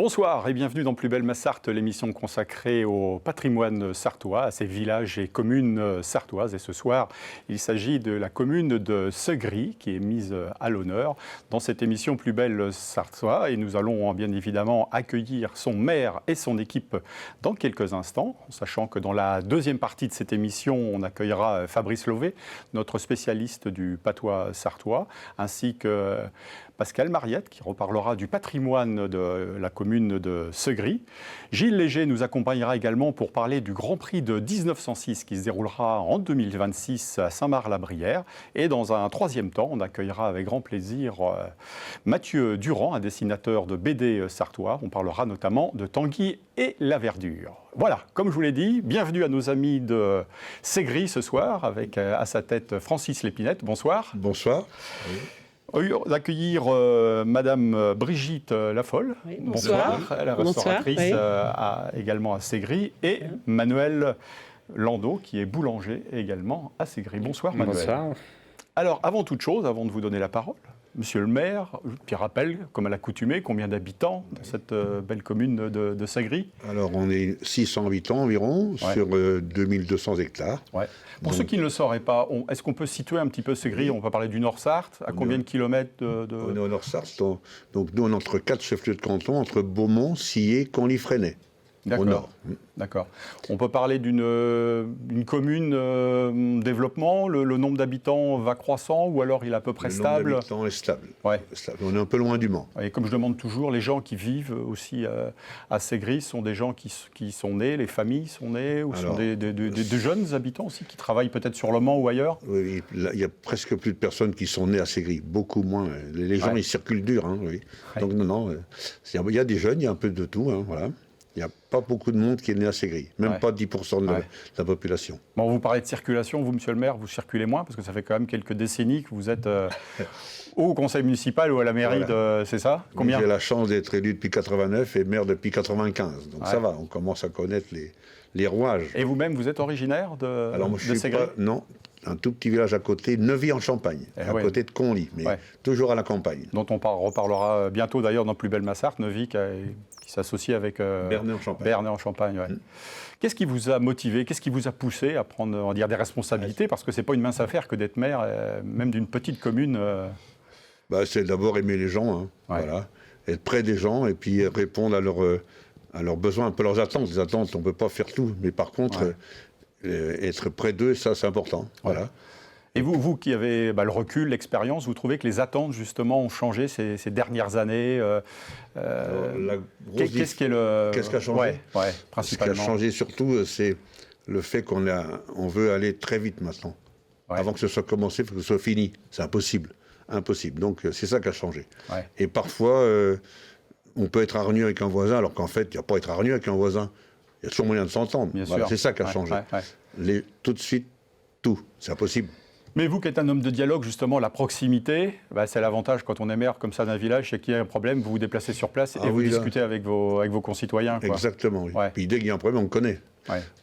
Bonsoir et bienvenue dans Plus belle ma Sarthe, l'émission consacrée au patrimoine sarthois, à ces villages et communes sarthoises. Et ce soir, il s'agit de la commune de Segris qui est mise à l'honneur dans cette émission Plus belle Sarthois. Et nous allons bien évidemment accueillir son maire et son équipe dans quelques instants, en sachant que dans la deuxième partie de cette émission, on accueillera Fabrice Lové, notre spécialiste du patois sarthois, ainsi que Pascal Mariette, qui reparlera du patrimoine de la commune de Segris. Gilles Léger nous accompagnera également pour parler du Grand Prix de 1906 qui se déroulera en 2026 à Saint-Marc-la-Brière. Et dans un troisième temps, on accueillera avec grand plaisir Mathieu Durand, un dessinateur de BD sarthois. On parlera notamment de Tanguy et la Verdure. Voilà, comme je vous l'ai dit, bienvenue à nos amis de Segris ce soir, avec à sa tête Francis Lépinette. Bonsoir. Bonsoir. Oui. D'accueillir Madame Brigitte Lafolle, oui, bonsoir, la restauratrice oui. Également à Segris, et Manuel Landau, qui est boulanger également à Segris. Bonsoir Manuel. Bonsoir. Alors, avant toute chose, avant de vous donner la parole, Monsieur le maire, petit rappel, comme à l'accoutumée, combien d'habitants dans cette belle commune de Segris? Alors, on est 600 habitants environ, sur 2200 hectares. Ouais. Pour ceux qui ne le sauraient pas, est-ce qu'on peut situer un petit peu Segris? On peut parler du Nord-Sarthe. À combien de kilomètres de... On est au Nord-Sarthe. Donc, nous, on est entre 4 chefs-lieux de canton, entre Beaumont, Sillé, Conly-Fresnay. Au nord. D'accord. On peut parler d'une commune développement, le nombre d'habitants va croissant ou alors il est à peu près stable? Le nombre d'habitants est stable. Ouais. On est un peu loin du Mans. Et comme je demande toujours, les gens qui vivent aussi à Segris sont des gens qui sont nés, les familles sont nées, ou alors, sont des jeunes habitants aussi qui travaillent peut-être sur le Mans ou ailleurs? Oui, il y a presque plus de personnes qui sont nées à Segris, beaucoup moins. Les gens, ils circulent dur. Hein, oui. Donc non, il y a des jeunes, il y a un peu de tout, hein, voilà. Il n'y a pas beaucoup de monde qui est né à Segris, même pas 10% de la population. Bon, vous parlez de circulation, vous, monsieur le maire, vous circulez moins, parce que ça fait quand même quelques décennies que vous êtes au conseil municipal ou à la mairie, c'est ça? Combien? J'ai la chance d'être élu depuis 89 et maire depuis 95, donc ça va, on commence à connaître les rouages. Et vous-même, vous êtes originaire de Alors moi, je suis Segris? Non, un tout petit village à côté, Neuvy-en-Champagne, à côté de Conly, mais toujours à la campagne. Dont on reparlera bientôt d'ailleurs dans Plus belle ma Sarthe, Neuvy, qui s'associe avec Bernay-en-Champagne. Qu'est-ce qui vous a motivé, qu'est-ce qui vous a poussé à prendre, on va dire, des responsabilités? Parce que c'est pas une mince affaire que d'être maire, même d'une petite commune. C'est d'abord aimer les gens, hein, voilà, être près des gens et puis répondre à leurs besoins, un peu leurs attentes. Les attentes, on ne peut pas faire tout, mais par contre, être près d'eux, ça c'est important. Voilà. Et vous qui avez le recul, l'expérience, vous trouvez que les attentes, justement, ont changé ces dernières années? Qu'est-ce qui a changé? Principalement. Ce qui a changé surtout, c'est le fait qu'on veut aller très vite maintenant. Avant que ce soit commencé, il faut que ce soit fini. C'est impossible. Impossible. Donc, c'est ça qui a changé. Et parfois, on peut être hargneux avec un voisin, alors qu'en fait, il n'y a pas à être hargneux avec un voisin. Il y a toujours moyen de s'entendre. Voilà, c'est ça qui a changé. Tout de suite, tout. C'est impossible. Mais vous qui êtes un homme de dialogue, justement, la proximité, c'est l'avantage quand on est maire comme ça d'un village, c'est qu'il y a un problème, vous vous déplacez sur place et vous discutez avec vos concitoyens. Quoi. Exactement, oui. Puis dès qu'il y a un problème, on connaît.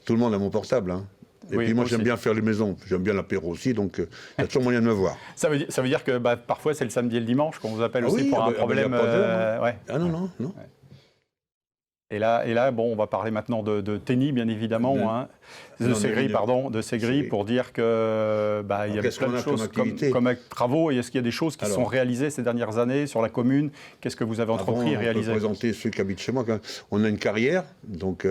Tout le monde a mon portable. Hein. Et puis moi, j'aime bien faire les maisons. J'aime bien l'apéro aussi, donc il y a toujours moyen de me voir. Ça veut dire que parfois, c'est le samedi et le dimanche qu'on vous appelle aussi pour un problème. Ah non. Et là, bon, on va parler maintenant de Tenny, bien évidemment, de Segris, pour dire que il y a plein de choses comme travaux. Et est-ce qu'il y a des choses qui sont réalisées ces dernières années sur la commune? Qu'est-ce que vous avez entrepris et réalisé? On peut présenter ceux qui habitent chez moi. On a une carrière, donc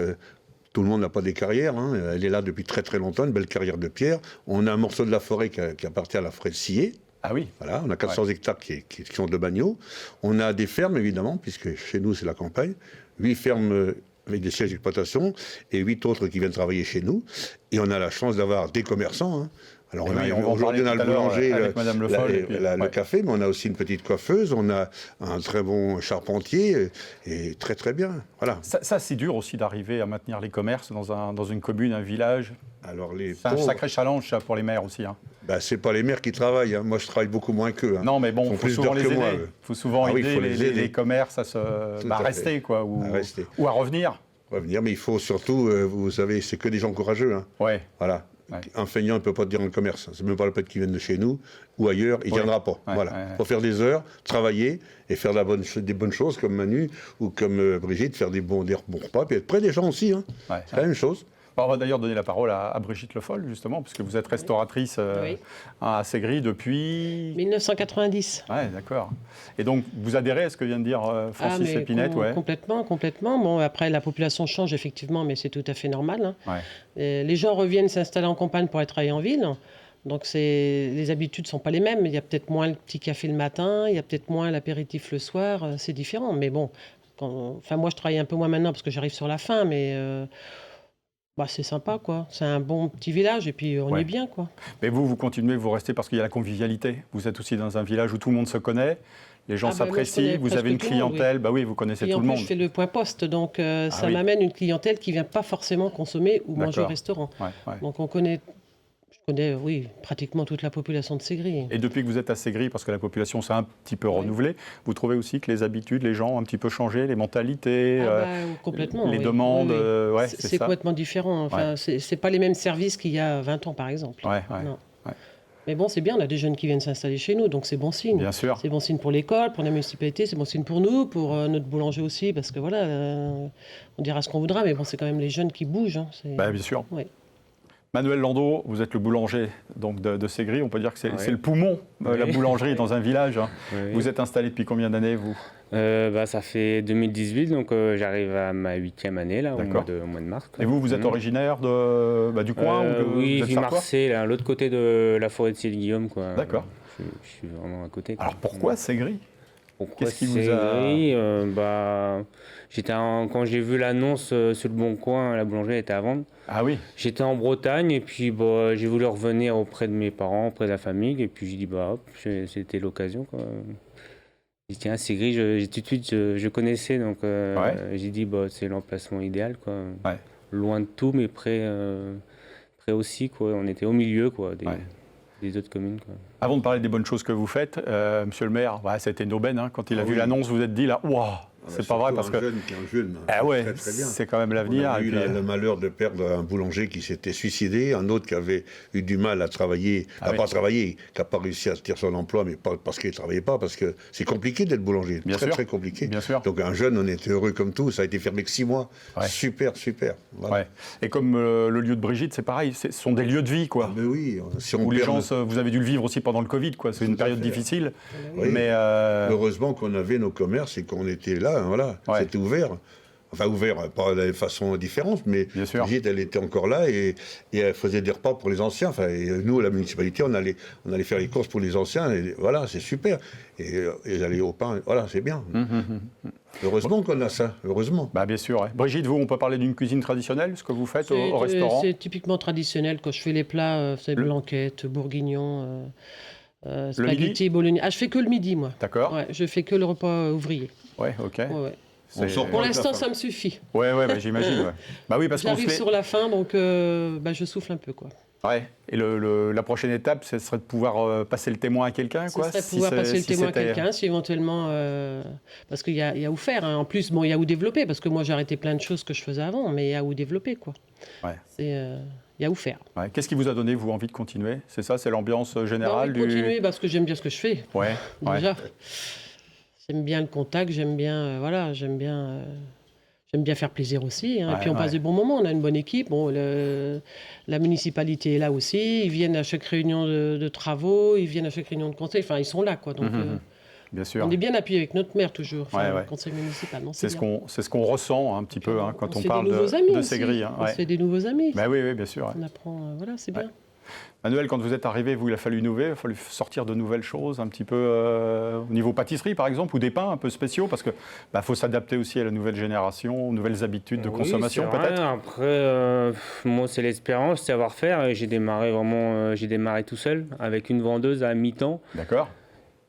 tout le monde n'a pas des carrières. Hein. Elle est là depuis très très longtemps, une belle carrière de pierre. On a un morceau de la forêt qui appartient à la forêt de Sillé. Ah oui. Voilà, on a 400 hectares qui sont de bagnaux. On a des fermes, évidemment, puisque chez nous, c'est la campagne. 8 fermes avec des sièges d'exploitation et 8 autres qui viennent travailler chez nous. Et on a la chance d'avoir des commerçants. Hein. Alors aujourd'hui, on a le boulanger, le café, mais on a aussi une petite coiffeuse, on a un très bon charpentier, et très très bien. Voilà. Ça c'est dur aussi d'arriver à maintenir les commerces dans une commune, un village. C'est un sacré challenge ça, pour les maires aussi. Hein. C'est pas les maires qui travaillent, hein. Moi je travaille beaucoup moins qu'eux. Hein. Non mais bon, il faut souvent les aider. Il faut souvent aider les commerces à rester, quoi, ou à revenir. Mais il faut surtout, vous savez, c'est que des gens courageux. Hein. Voilà. Un feignant ne peut pas te dire un commerce. C'est même pas le fait qu'il vienne de chez nous ou ailleurs, il ne viendra pas. Il faut faire des heures, travailler et faire des bonnes choses comme Manu ou comme Brigitte, faire des bons repas, puis être près des gens aussi. C'est la même chose. On va d'ailleurs donner la parole à Brigitte Le Foll, justement, parce que vous êtes restauratrice à Ségris depuis... 1990. Oui, d'accord. Et donc, vous adhérez à ce que vient de dire Francis Épinette Complètement. Bon, après, la population change, effectivement, mais c'est tout à fait normal. Les gens reviennent s'installer en campagne pour aller travailler en ville. Donc, les habitudes ne sont pas les mêmes. Il y a peut-être moins le petit café le matin, il y a peut-être moins l'apéritif le soir. C'est différent. Mais bon, moi, je travaille un peu moins maintenant parce que j'arrive sur la fin, mais... c'est sympa, quoi. C'est un bon petit village et puis on est bien, quoi. Mais vous continuez, vous restez parce qu'il y a la convivialité. Vous êtes aussi dans un village où tout le monde se connaît, les gens s'apprécient, vous avez une clientèle, vous connaissez tout le monde. Je fais le point poste, donc ça m'amène une clientèle qui ne vient pas forcément consommer ou manger au restaurant. Donc je connais, pratiquement toute la population de Ségris. Et depuis que vous êtes à Ségris, parce que la population s'est un petit peu renouvelée, vous trouvez aussi que les habitudes, les gens ont un petit peu changé, les mentalités, complètement, les demandes, c'est complètement différent. Enfin, c'est pas les mêmes services qu'il y a 20 ans, par exemple. Non. Mais bon, c'est bien, on a des jeunes qui viennent s'installer chez nous, donc c'est bon signe. Bien sûr. C'est bon signe pour l'école, pour la municipalité, c'est bon signe pour nous, pour notre boulanger aussi, parce que on dira ce qu'on voudra, mais bon, c'est quand même les jeunes qui bougent. Bien sûr. Manuel Landau, vous êtes le boulanger donc de Ségris. On peut dire que c'est le poumon, la boulangerie dans un village. Vous êtes installé depuis combien d'années, vous ? Ça fait 2018, donc j'arrive à ma 8e année, là, au mois de mars. Et vous êtes originaire du coin Oui, je vis Marseille, à l'autre côté de la forêt de Cille-Guillaume. D'accord. Je suis vraiment à côté. Alors pourquoi Ségris ? Qu'est-ce qui vous a... Quand j'ai vu l'annonce sur le Bon Coin, la boulangerie était à vendre. Ah oui. J'étais en Bretagne et puis j'ai voulu revenir auprès de mes parents, auprès de la famille. Et puis j'ai dit, c'était l'occasion, quoi. J'ai dit, tiens, Ségris, tout de suite, je connaissais. Donc j'ai dit, c'est l'emplacement idéal, quoi. Loin de tout, mais près aussi, quoi. On était au milieu, quoi, des autres communes, quoi. Avant de parler des bonnes choses que vous faites, monsieur le maire, ça a été une aubaine. Quand il a vu l'annonce, vous êtes dit là, waouh, c'est pas vrai parce que. C'est quand même l'avenir. On a eu le malheur de perdre un boulanger qui s'était suicidé, un autre qui avait eu du mal à travailler, qui n'a pas réussi à se tirer son emploi, mais pas parce qu'il ne travaillait pas, parce que c'est compliqué d'être boulanger, très compliqué. Bien sûr. Donc un jeune, on était heureux comme tout, ça a été fermé que 6 mois. Super. Voilà. Et comme le lieu de Brigitte, c'est pareil, ce sont des lieux de vie, quoi. Mais oui, si on où les gens, vous avez dû le vivre aussi pendant le Covid, quoi. C'est une période difficile. Mais heureusement qu'on avait nos commerces et qu'on était là, c'était ouvert. Enfin, ouvert, pas de façon différente, mais Brigitte, elle était encore là et elle faisait des repas pour les anciens. Enfin, et nous, à la municipalité, on allait faire les courses pour les anciens. Et voilà, c'est super. Et j'allais au pain, voilà, c'est bien. Heureusement qu'on a ça, heureusement. Bien sûr. Brigitte, vous, on peut parler d'une cuisine traditionnelle, ce que vous faites au restaurant ? C'est typiquement traditionnel. Quand je fais les plats, c'est blanquette, bourguignon, spaghetti, bolognaise. Je fais que le midi, moi. D'accord. Je fais que le repas ouvrier. Ok. Pour l'instant, ça me suffit. J'imagine. Oui, parce j'arrive sur la fin, donc je souffle un peu, quoi. Et la prochaine étape, ce serait de pouvoir passer le témoin à quelqu'un, quoi. Ce serait de pouvoir passer le témoin à quelqu'un, si éventuellement, parce qu'il y a où faire. En plus, il y a où développer, parce que moi, j'ai arrêté plein de choses que je faisais avant, mais il y a où développer, quoi. Il y a où faire. Qu'est-ce qui vous a donné, vous, envie de continuer ? C'est ça, c'est l'ambiance générale continuer parce que j'aime bien ce que je fais. Déjà. J'aime bien le contact, j'aime bien faire plaisir aussi. Et puis on passe des bons moments, on a une bonne équipe. La municipalité est là aussi, ils viennent à chaque réunion de travaux, ils viennent à chaque réunion de conseil, enfin ils sont là, quoi. Donc bien sûr. On est bien appuyé avec notre maire toujours, le conseil municipal. C'est ce qu'on ressent un petit peu quand on parle de Ségris. On se fait des nouveaux amis. Oui, bien sûr. On apprend, c'est bien. Manuel, quand vous êtes arrivé, il a fallu innover, il a fallu sortir de nouvelles choses, un petit peu au niveau pâtisserie par exemple, ou des pains un peu spéciaux, parce que faut s'adapter aussi à la nouvelle génération, aux nouvelles habitudes de consommation peut-être. Après, moi c'est l'expérience, savoir-faire. J'ai démarré tout seul avec une vendeuse à mi-temps. D'accord.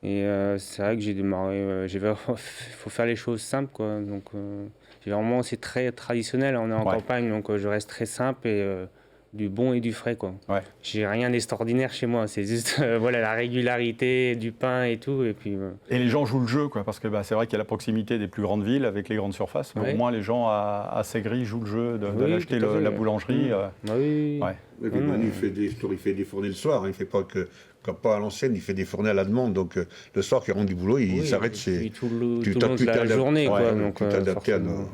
Et c'est vrai que j'ai démarré. Il faut faire les choses simples, quoi. Donc c'est très traditionnel. On est en campagne, donc je reste très simple et du bon et du frais, quoi. Ouais. J'ai rien d'extraordinaire chez moi, c'est juste voilà, la régularité du pain et tout. Et puis, Et les gens jouent le jeu, quoi, parce que c'est vrai qu'il y a la proximité des plus grandes villes avec les grandes surfaces, mais au moins les gens à Ségry jouent le jeu d'aller acheter la boulangerie. Oui. Ouais. Et puis Manu, il fait des fournées le soir, hein. Il fait pas que, comme pas à l'ancienne, il fait des fournées à la demande, donc le soir, qu'il rentre du boulot, il s'arrête, tout le long de la journée, quoi. Donc, tu t'adapter à nos...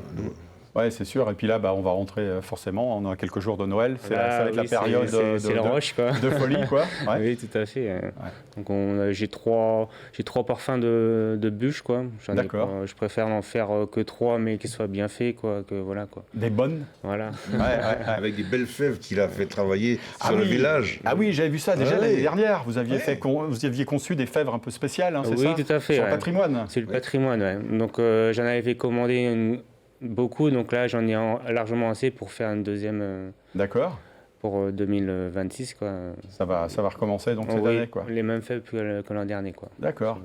Oui, c'est sûr. Et puis là, on va rentrer forcément. On a quelques jours de Noël. Ça va être la période de folie, quoi. Ouais. Oui, tout à fait. Ouais. Donc j'ai trois parfums de bûches, quoi. D'accord. Je préfère n'en faire que 3, mais qu'ils soient bien faits, quoi. Que voilà, quoi. Des bonnes. Voilà. Avec des belles fèves qu'il a fait travailler sur le village. Ah oui, j'avais vu ça déjà l'année dernière. Vous aviez conçu des fèves un peu spéciales, hein, c'est ça? Oui, tout à fait. Sur le patrimoine. C'est le patrimoine, ouais. Donc j'en avais commandé beaucoup, donc là j'en ai largement assez pour faire une deuxième. D'accord. Pour 2026, quoi. Ça va recommencer donc cette année, quoi. Les mêmes fèves que l'an dernier, quoi. D'accord.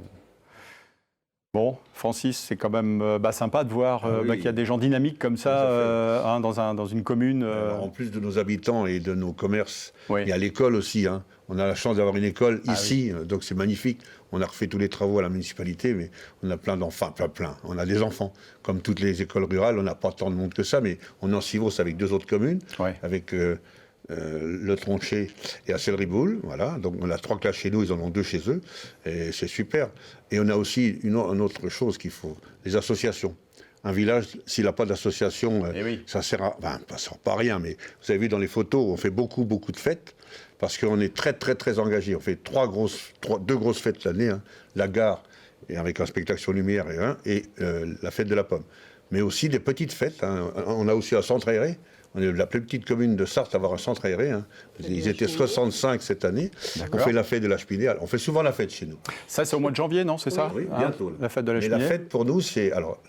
Bon, Francis, c'est quand même sympa de voir qu'il y a des gens dynamiques comme ça dans une commune. En plus de nos habitants et de nos commerces, il y a l'école aussi. Hein. On a la chance d'avoir une école ici, donc c'est magnifique. On a refait tous les travaux à la municipalité, mais on a plein d'enfants, plein. On a des enfants. Comme toutes les écoles rurales, on n'a pas tant de monde que ça, mais on est en Civos avec 2 autres communes, avec Le Tronchet et Asselriboul, voilà. Donc on a 3 classes chez nous, ils en ont 2 chez eux, et c'est super. Et on a aussi une autre chose qu'il faut, les associations. Un village, s'il n'a pas d'association, ça sert pas à rien, mais vous avez vu dans les photos, on fait beaucoup de fêtes, parce qu'on est très engagés. On fait 2 grosses fêtes l'année, hein. La gare, et avec un spectacle sur lumière, et la fête de la pomme. Mais aussi des petites fêtes, hein. On a aussi un centre aéré. On est la plus petite commune de Sarthe à avoir un centre aéré. Hein. Ils étaient 65 cette année. On fait la fête de la Cheminée. On fait souvent la fête chez nous. Ça, c'est au mois de janvier, non? C'est ça? Oui, bientôt. La fête de la Cheminée. Mais la fête, pour nous,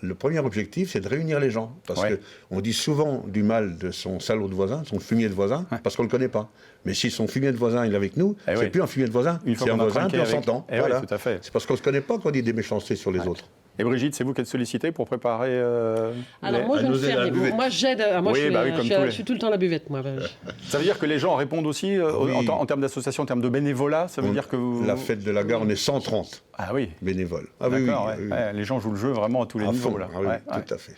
le premier objectif, c'est de réunir les gens. Parce qu'on dit souvent du mal de son salaud de voisin, son fumier de voisin, parce qu'on ne le connaît pas. Mais si son fumier de voisin est avec nous, c'est plus un fumier de voisin, c'est un voisin, puis on s'entend. Voilà. Tout à fait. C'est parce qu'on ne se connaît pas qu'on dit des méchancetés sur les autres. Et Brigitte, c'est vous qui êtes sollicitée pour préparer Alors moi, je ne fais rien. Moi, j'aide. Je suis tout le temps à la buvette, moi. Ça veut dire que les gens répondent aussi en termes d'association, en termes de bénévolat. Ça veut dire que la fête de la gare, on est 130 bénévoles. D'accord, les gens jouent le jeu vraiment à tous les niveaux. Là. Tout à fait.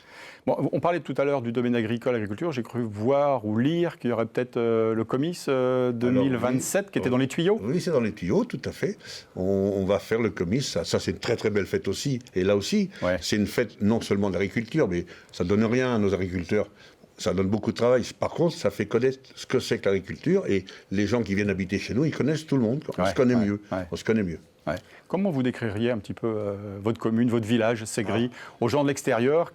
Bon, on parlait tout à l'heure du domaine agricole, agriculture. J'ai cru voir ou lire qu'il y aurait peut-être le comice 2027 qui était dans les tuyaux. Oui, c'est dans les tuyaux, tout à fait. On va faire le comice. Ça, c'est une très belle fête aussi. Et là aussi, c'est une fête non seulement d'agriculture, mais ça ne donne rien à nos agriculteurs. Ça donne beaucoup de travail. Par contre, ça fait connaître ce que c'est que l'agriculture. Et les gens qui viennent habiter chez nous, ils connaissent tout le monde. On se connaît mieux. On se connaît mieux. Ouais. Comment vous décririez un petit peu votre commune, votre village, Ségry, aux gens de l'extérieur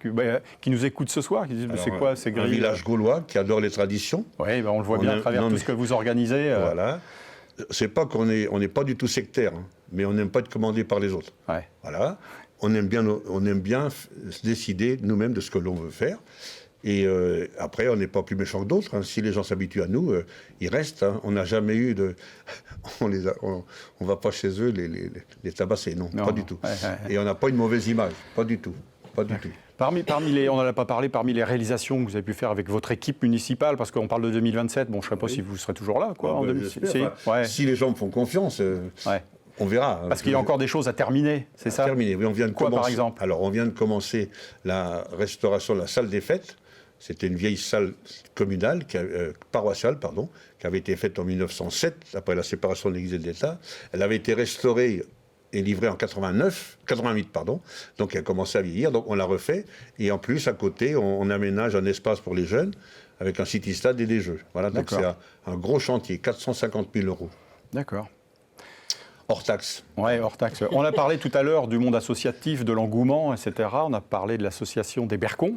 qui nous écoutent ce soir, qui disent c'est quoi Ségry? Un village gaulois qui adore les traditions. Oui, on le voit bien à travers tout ce que vous organisez. Voilà. C'est pas qu'on n'est pas du tout sectaire, hein, mais on n'aime pas être commandé par les autres. Ouais. Voilà. On aime bien se décider nous-mêmes de ce que l'on veut faire. Et après, on n'est pas plus méchant que d'autres. Hein. Si les gens s'habituent à nous, ils restent. Hein. On n'a jamais eu de... on ne va pas chez eux les tabasser, non, pas du tout. Et on n'a pas une mauvaise image, pas du tout. Pas du tout. Parmi les, on n'en a pas parlé, parmi les réalisations que vous avez pu faire avec votre équipe municipale, parce qu'on parle de 2027, bon, je ne sais pas si vous serez toujours là, quoi. Si les gens me font confiance... On verra. Parce qu'il y a encore des choses à terminer, c'est ça? Terminer, oui, on vient de commencer. Par exemple? Alors, on vient de commencer la restauration de la salle des fêtes. C'était une vieille salle communale, paroissiale, qui avait été faite en 1907, après la séparation de l'Église et de l'État. Elle avait été restaurée et livrée en 88, donc elle a commencé à vieillir, donc on l'a refait. Et en plus, à côté, on aménage un espace pour les jeunes, avec un city-stade et des jeux. Voilà, donc c'est un gros chantier, 450 000 €. D'accord. Hors taxe. Oui, hors taxe. On a parlé tout à l'heure du monde associatif, de l'engouement, etc. On a parlé de l'association des Bercons,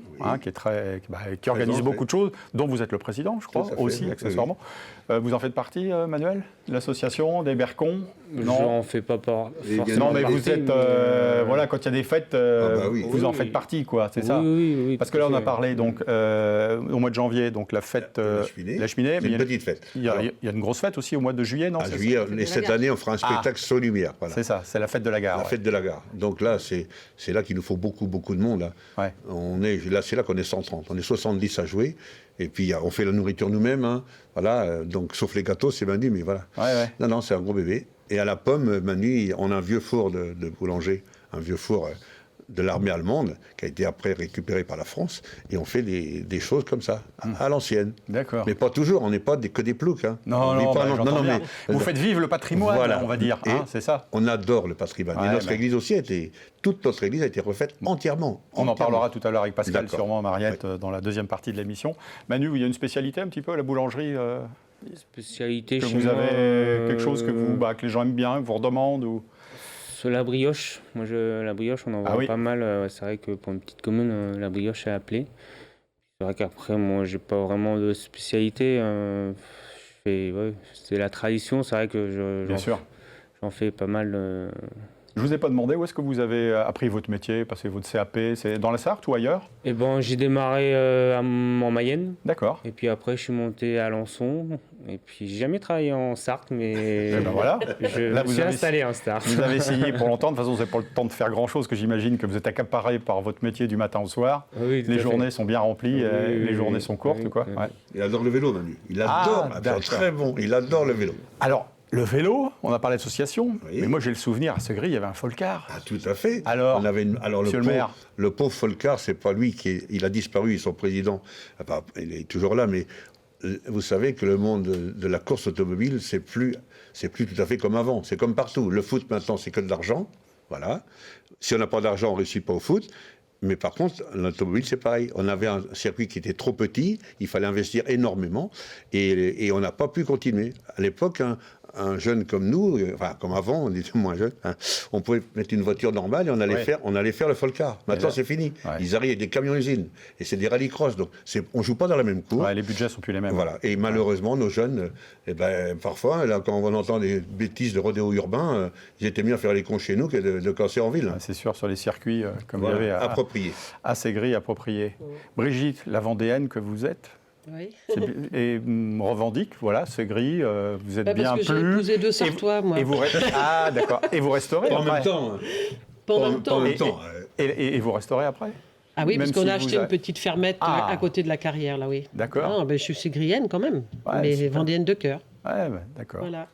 qui organise beaucoup de choses, dont vous êtes le président, je crois, aussi, accessoirement. Vous en faites partie, Manuel? L'association des Bercons? Non, j'en fais pas forcément. Non, mais vous êtes... quand il y a des fêtes, vous en faites partie, quoi, c'est ça? Oui. Parce que là, on a parlé, donc, au mois de janvier, donc la fête... la Cheminée. C'est une petite fête. Il y a une grosse fête aussi au mois de juillet, non? Juillet, et cette année, on fera un spectacle avec Saut-Lumière. Voilà. C'est ça, c'est la fête de la gare. La fête de la gare. Donc là, c'est là qu'il nous faut beaucoup de monde. Là. Ouais. C'est là qu'on est 130. On est 70 à jouer. Et puis, on fait la nourriture nous-mêmes. Hein. Voilà. Donc, sauf les gâteaux, c'est Manu, mais voilà. Ouais. Non, c'est un gros bébé. Et à la pomme, Manu, on a un vieux four de boulanger, un vieux four de l'armée allemande, qui a été après récupéré par la France, et on fait des choses comme ça, à l'ancienne. D'accord. Mais pas toujours, on n'est pas que des ploucs. Hein. Non, mais vous faites vivre le patrimoine, voilà. On va dire, c'est ça. On adore le patrimoine. Et notre église aussi, toute notre église a été refaite entièrement. On en parlera tout à l'heure avec Pascal, sûrement, Mariette, dans la deuxième partie de l'émission. Manu, il y a une spécialité un petit peu à la boulangerie spécialité que vous avez quelque chose que les gens aiment bien, vous redemandent ou... La brioche, la brioche, on en voit pas mal. C'est vrai que pour une petite commune, la brioche est appelée. C'est vrai qu'après, moi, j'ai pas vraiment de spécialité. C'est la tradition. C'est vrai que j'en fais pas mal. Je vous ai pas demandé où est-ce que vous avez appris votre métier, passé votre CAP. C'est dans la Sarthe ou ailleurs? Eh ben, j'ai démarré en Mayenne. D'accord. Et puis après, je suis monté à Alençon. Et puis, j'ai jamais travaillé en Sarthe, mais voilà. je me suis installé en Sarthe. Vous avez essayé pour longtemps. De toute façon, vous n'avez pas le temps de faire grand-chose, que j'imagine que vous êtes accaparé par votre métier du matin au soir. Oui, les journées sont bien remplies, les journées sont courtes, quoi. Ouais. Il adore le vélo, Manu. Il adore. Très bon. Il adore le vélo. Alors, le vélo, on a parlé d'association, mais moi j'ai le souvenir, à Segré, il y avait un Folcar. Ah, tout à fait. Alors, monsieur le maire, le pauvre Folcar, c'est pas lui il a disparu, son président, il est toujours là, mais vous savez que le monde de la course automobile, c'est plus tout à fait comme avant. C'est comme partout. Le foot maintenant, c'est que de l'argent, voilà. Si on n'a pas d'argent, on ne réussit pas au foot. Mais par contre, l'automobile, c'est pareil. On avait un circuit qui était trop petit, il fallait investir énormément, et on n'a pas pu continuer. À l'époque, un jeune comme nous, comme avant, on était moins jeunes, on pouvait mettre une voiture normale et on allait faire le Folcar. Maintenant, c'est fini. Ils arrivent avec des camions-usines, et c'est des rallycross, donc on ne joue pas dans la même cour. Les budgets ne sont plus les mêmes. Voilà. Et malheureusement, nos jeunes, parfois, là, quand on entend des bêtises de rodéo urbain, ils étaient mieux à faire les cons chez nous que de casser en ville. C'est sûr, sur les circuits, comme il y avait à Segré, approprié. Brigitte, la Vendéenne que vous êtes, oui. Et revendique, voilà, Segré, vous êtes bien plus. Parce que j'ai épousé 2 Sartois, moi. Ah, d'accord. Et vous resterez en même temps. En même temps. Et vous resterez après? Ah oui, parce qu'on a acheté une petite fermette à côté de la carrière, là, oui. D'accord. Je suis ségrienne quand même, mais vendéenne de cœur. Ouais, d'accord. Voilà.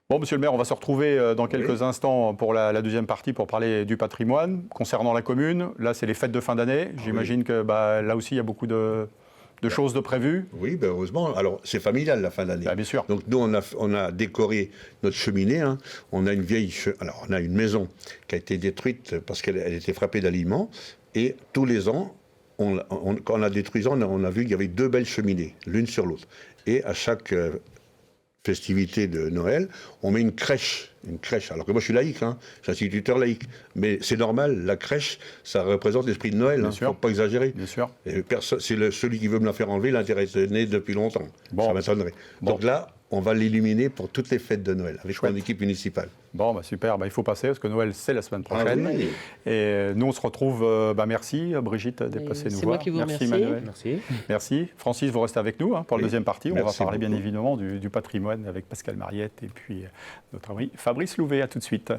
Bon, monsieur le maire, on va se retrouver dans quelques instants pour la deuxième partie pour parler du patrimoine. Concernant la commune, là, c'est les fêtes de fin d'année. J'imagine que là aussi, il y a beaucoup de choses de prévues. Oui, heureusement. Alors, c'est familial, la fin d'année. Bien sûr. Donc, nous, on a décoré notre cheminée. Hein. On a on a une maison qui a été détruite parce qu'elle était frappée d'aliments. Et tous les ans, quand on a détruit, on a vu qu'il y avait 2 belles cheminées, l'une sur l'autre. Et à chaque festivité de Noël, on met une crèche. Alors que moi, je suis laïque, je suis instituteur laïque. Mais c'est normal, la crèche, ça représente l'esprit de Noël. Il ne faut pas exagérer. Bien sûr. Et celui qui veut me la faire enlever, l'intérêt est né depuis longtemps. Ça m'étonnerait. Donc là, on va l'illuminer pour toutes les fêtes de Noël, avec mon équipe municipale. Bon, super, il faut passer, parce que Noël, c'est la semaine prochaine. Ah, oui. Et nous, on se retrouve, merci Brigitte d'être passée nous voir. C'est moi qui vous remercie. Manuel. Merci. Merci. Francis, vous restez avec nous pour la deuxième partie. On va parler bien évidemment du patrimoine avec Pascal Mariette et puis notre ami Fabrice Louvet. À tout de suite.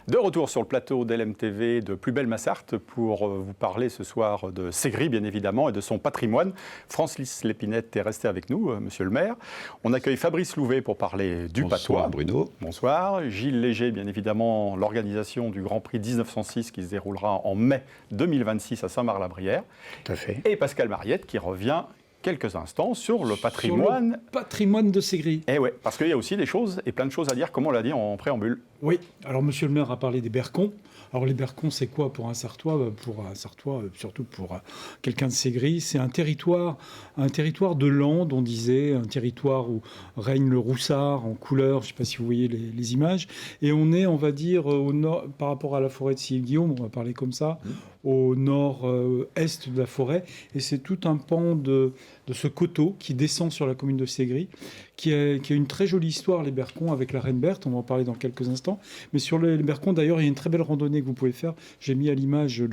De retour sur le plateau d'LMTV de Plus belle ma Sarthe pour vous parler ce soir de Segré, bien évidemment, et de son patrimoine. Francis Lépinette est resté avec nous, monsieur le maire. On accueille Fabrice Louvet pour parler du patois. Bonsoir Bruno. Bonsoir. Gilles Léger, bien évidemment, l'organisation du Grand Prix 1906 qui se déroulera en mai 2026 à Saint-Marc-la-Brière. Tout à fait. Et Pascal Mariette qui revient quelques instants sur le patrimoine. Sur le patrimoine de Segré. Eh oui, parce qu'il y a aussi des choses et plein de choses à dire, comme on l'a dit en préambule. Oui, alors monsieur le maire a parlé des bercons. Alors les bercons, c'est quoi pour un Sartois? Pour un Sartois, surtout pour quelqu'un de Segré, c'est un territoire de lande, on disait, un territoire où règne le roussard en couleur, je ne sais pas si vous voyez les images, et on est, on va dire, au nord, par rapport à la forêt de Sille-Guillaume, on va parler comme ça, au nord-est de la forêt, et c'est tout un pan de ce coteau qui descend sur la commune de Ségris, qui a une très jolie histoire, les Bercons, avec la reine Berthe. On va en parler dans quelques instants. Mais sur les Bercons, d'ailleurs, il y a une très belle randonnée que vous pouvez faire. J'ai mis à l'image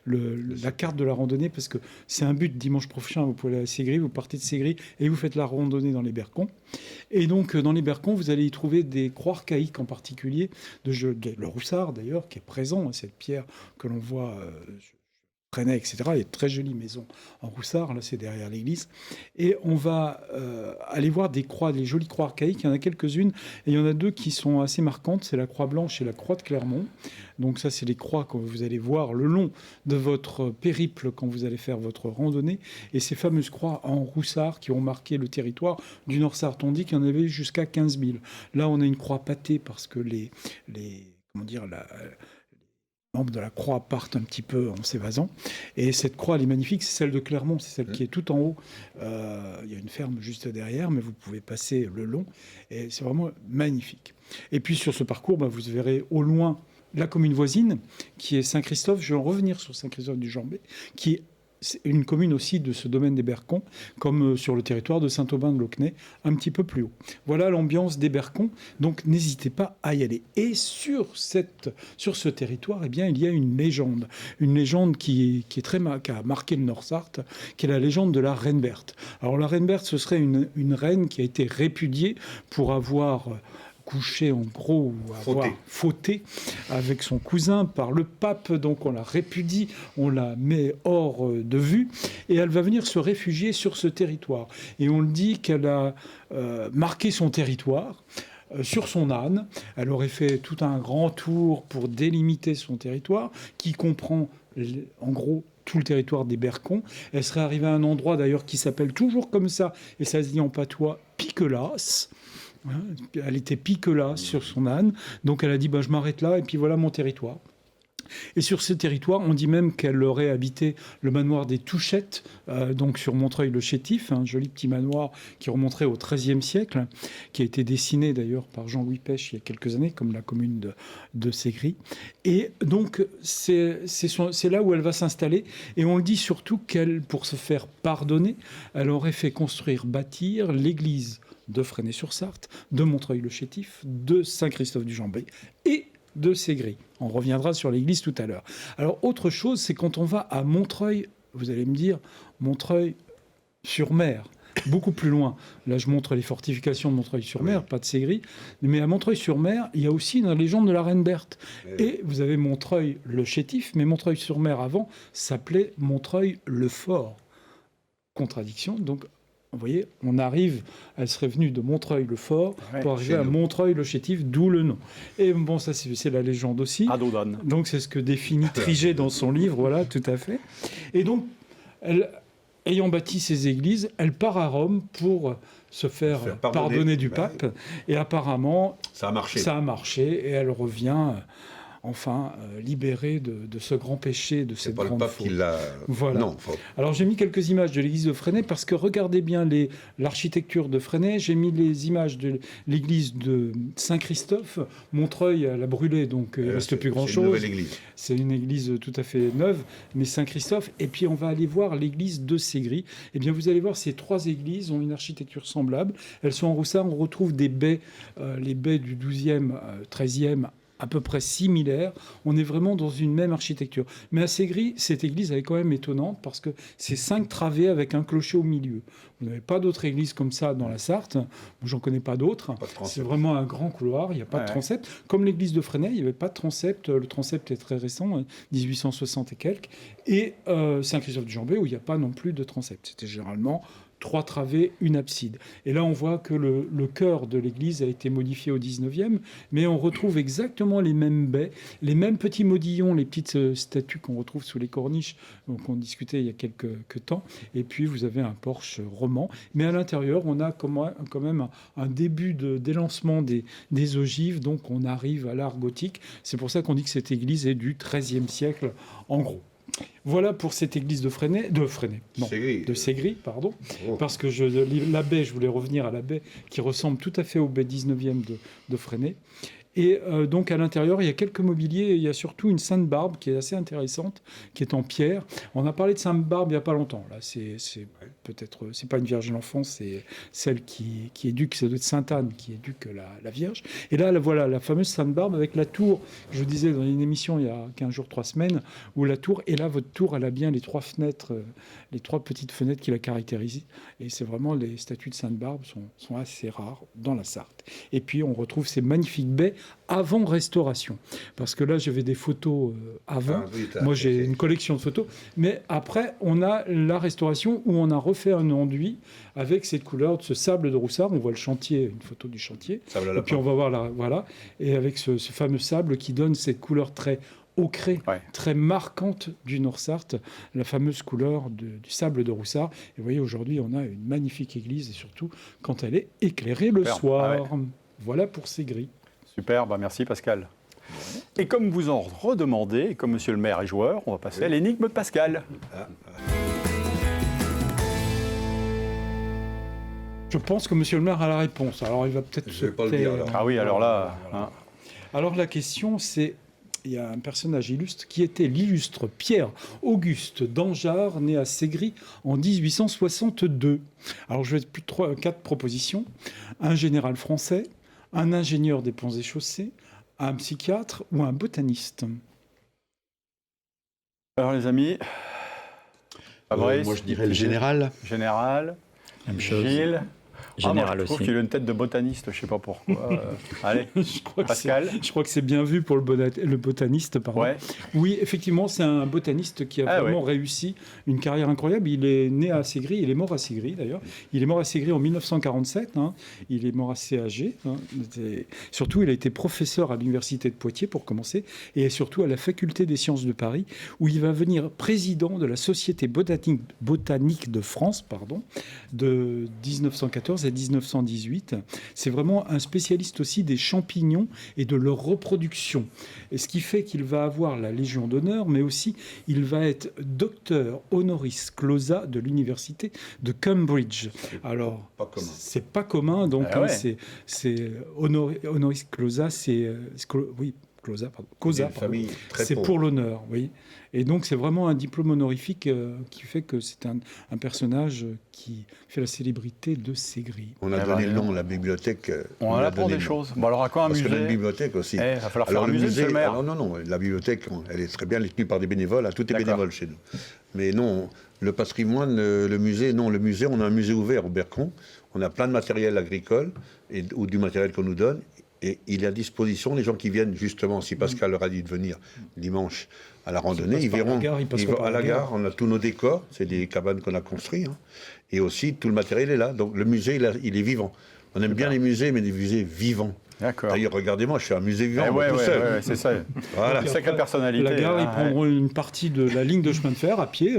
la carte de la randonnée parce que c'est un but. Dimanche prochain, vous pouvez aller à Ségris, vous partez de Ségris et vous faites la randonnée dans les Bercons. Et donc, dans les Bercons, vous allez y trouver des croix archaïques en particulier, le Roussard d'ailleurs, qui est présent, cette pierre que l'on voit... Fresnay, etc. Il y a de très jolies maisons en Roussard, là c'est derrière l'église. Et on va aller voir des jolies croix archaïques. Il y en a quelques-unes, et il y en a deux qui sont assez marquantes. C'est la croix blanche et la croix de Clermont. Donc ça, c'est les croix que vous allez voir le long de votre périple quand vous allez faire votre randonnée. Et ces fameuses croix en Roussard qui ont marqué le territoire du Nord-Sarthe. On dit qu'il y en avait jusqu'à 15 000. Là, on a une croix pâtée parce que les membres de la croix partent un petit peu en s'évasant. Et cette croix, elle est magnifique. C'est celle de Clermont, c'est celle qui est tout en haut. Il y a une ferme juste derrière, mais vous pouvez passer le long. Et c'est vraiment magnifique. Et puis sur ce parcours, vous verrez au loin la commune voisine, qui est Saint-Christophe. Je vais en revenir sur Saint-Christophe du Jambet, qui est une commune aussi de ce domaine des Bercons, comme sur le territoire de Saint-Aubin-de-Lauquenay, un petit peu plus haut. Voilà l'ambiance des Bercons, donc n'hésitez pas à y aller. Et sur ce territoire, il y a une légende qui a marqué le Nord-Sarthe, qui est la légende de la Reine Berthe. Alors la Reine Berthe, ce serait une reine qui a été répudiée pour avoir couché en gros ou avoir fauté avec son cousin par le pape, donc on la répudie, on la met hors de vue et elle va venir se réfugier sur ce territoire. Et on le dit qu'elle a marqué son territoire sur son âne. Elle aurait fait tout un grand tour pour délimiter son territoire qui comprend en gros tout le territoire des Bercons. Elle serait arrivée à un endroit d'ailleurs qui s'appelle toujours comme ça, et ça se dit en patois Piquelas. Elle était Piquelas sur son âne, donc elle a dit je m'arrête là et puis voilà mon territoire. Et sur ce territoire, on dit même qu'elle aurait habité le manoir des Touchettes, donc sur Montreuil-le-Chétif, un joli petit manoir qui remonterait au XIIIe siècle, qui a été dessiné d'ailleurs par Jean-Louis Pêche il y a quelques années, comme la commune de Ségris. Et donc, c'est là où elle va s'installer. Et on le dit surtout qu'elle, pour se faire pardonner, elle aurait fait bâtir l'église de Fresnay-sur-Sarthe, de Montreuil-le-Chétif, de Saint-Christophe-du-Jambet et de Ségris. On reviendra sur l'église tout à l'heure. Alors, autre chose, c'est quand on va à Montreuil, vous allez me dire, Montreuil-sur-Mer, beaucoup plus loin. Là, je montre les fortifications de Montreuil-sur-Mer, pas de Ségris. Mais à Montreuil-sur-Mer, il y a aussi une légende de la Reine Berthe. Et vous avez Montreuil-le-Chétif, mais Montreuil-sur-Mer avant s'appelait Montreuil-le-Fort. Contradiction, donc... Vous voyez, elle serait venue de Montreuil-le-Fort pour arriver à Montreuil-le-Chétif, d'où le nom. Et bon, ça c'est la légende aussi. Donc c'est ce que définit Trigé dans son livre, voilà, tout à fait. Et donc, ayant bâti ces églises, elle part à Rome pour se faire pardonner du pape. Et apparemment, ça a marché et elle revient... enfin libéré de ce grand péché, de cette grande faute. C'est pas le pape qui l'a... Voilà. Non. Alors j'ai mis quelques images de l'église de Fresnay parce que regardez bien l'architecture de Fresnay. J'ai mis les images de l'église de Saint-Christophe. Montreuil, elle a brûlé, donc il ne reste plus grand-chose. C'est une nouvelle église. C'est une église tout à fait neuve, mais Saint-Christophe. Et puis on va aller voir l'église de Ségris. Eh bien vous allez voir, ces trois églises ont une architecture semblable. Elles sont en Roussard. On retrouve des baies, les baies du 12e, 13e, à peu près similaires. On est vraiment dans une même architecture. Mais à Ségris, cette église elle est quand même étonnante parce que c'est 5 travées avec un clocher au milieu. Vous n'avez pas d'autres églises comme ça dans la Sarthe. Moi, j'en connais pas d'autres. C'est vraiment un grand couloir. Il n'y a pas de transept. Comme l'église de Fresnay, il n'y avait pas de transept. Le transept est très récent, 1860 et quelques. Et Saint-Christophe-du-Jambet, où il n'y a pas non plus de transept. C'était généralement 3 travées, une abside. Et là, on voit que le chœur de l'église a été modifié au 19e, mais on retrouve exactement les mêmes baies, les mêmes petits modillons, les petites statues qu'on retrouve sous les corniches, dont on discutait il y a quelques temps. Et puis, vous avez un porche roman. Mais à l'intérieur, on a quand même un début d'élancement des ogives, donc on arrive à l'art gothique. C'est pour ça qu'on dit que cette église est du XIIIe siècle, en gros. Voilà pour cette église de Ségris, pardon. Parce que la baie, je voulais revenir à la baie qui ressemble tout à fait aux baies 19e de Fresnay. Et donc à l'intérieur, il y a quelques mobiliers. Il y a surtout une Sainte Barbe qui est assez intéressante, qui est en pierre. On a parlé de Sainte Barbe il n'y a pas longtemps. Là, c'est pas une Vierge de l'Enfant, c'est celle qui éduque, c'est Sainte Anne qui éduque la Vierge. Et là, voilà, la fameuse Sainte Barbe avec la tour. Je vous disais dans une émission il y a 15 jours, 3 semaines, où la tour, et là, votre tour, elle a bien les 3 fenêtres, les 3 petites fenêtres qui la caractérisent. Et c'est vraiment, les statues de Sainte Barbe sont assez rares dans la Sarthe. Et puis, on retrouve ces magnifiques baies avant restauration. Parce que là, j'avais des photos avant. Moi, j'ai une collection de photos. Mais après, on a la restauration où on a refait un enduit avec cette couleur de ce sable de Roussard. On voit le chantier, une photo du chantier. Et puis, on va voir voilà. Et avec ce fameux sable qui donne cette couleur très ocrée, très marquante du Nord-Sarthe, la fameuse couleur du sable de Roussard. Et vous voyez, aujourd'hui, on a une magnifique église, et surtout quand elle est éclairée le soir. Voilà pour Ségris. Super, merci Pascal. Et comme vous en redemandez, et comme monsieur le maire est joueur, on va passer à l'énigme de Pascal. Je pense que monsieur le maire a la réponse. Alors il va peut-être... Je ne vais pas le dire alors. Ah oui, alors là... Alors la question c'est... Il y a un personnage illustre qui était l'illustre Pierre-Auguste d'Angeard, né à Ségris en 1862. Alors je vais plus 4 propositions. Un général français, un ingénieur des ponts et chaussées, un psychiatre ou un botaniste. Alors les amis, Fabrice, moi je dirais le général. Général, Même chose. Gilles. Général je trouve aussi. qu'il a une tête de botaniste, je ne sais pas pourquoi. Allez, Pascal. Je crois que c'est bien vu pour le botaniste. Pardon. Ouais. Oui, effectivement, c'est un botaniste qui a vraiment réussi une carrière incroyable. Il est né à Ségris, il est mort à Ségris d'ailleurs. Il est mort à Ségris en 1947. Il est mort assez âgé. Surtout, il a été professeur à l'université de Poitiers pour commencer, et surtout à la faculté des sciences de Paris, où il va venir président de la Société botanique de France, de 1914 à 1918. C'est vraiment un spécialiste aussi des champignons et de leur reproduction. Et ce qui fait qu'il va avoir la Légion d'honneur, mais aussi il va être docteur honoris clausa de l'université de Cambridge. Alors, c'est pas commun, donc c'est honoris clausa, c'est pour l'honneur, oui. Et donc, c'est vraiment un diplôme honorifique qui fait que c'est un personnage qui fait la célébrité de Ségris. On a donné le nom à la bibliothèque. On apprend des choses. Bon, alors, à quoi un musée ? Parce qu'on a une bibliothèque aussi. Il va falloir faire un musée, monsieur le maire. Non, la bibliothèque, elle est très bien, elle est tenue par des bénévoles. Tout est bénévole chez nous. Mais non, le patrimoine, le musée, on a un musée ouvert au Bercon. On a plein de matériel agricole ou du matériel qu'on nous donne. Et il est à disposition, les gens qui viennent justement, si Pascal leur a dit de venir dimanche à la randonnée, ils verront à la gare, on a tous nos décors, c'est des cabanes qu'on a construites, et aussi tout le matériel est là. Donc le musée, il est vivant. On aime bien les musées, mais des musées vivants. D'accord. D'ailleurs, regardez-moi, je suis un musée vivant, c'est ça. Voilà. Une sacrée personnalité. La gare, ils prendront une partie de la ligne de chemin de fer à pied,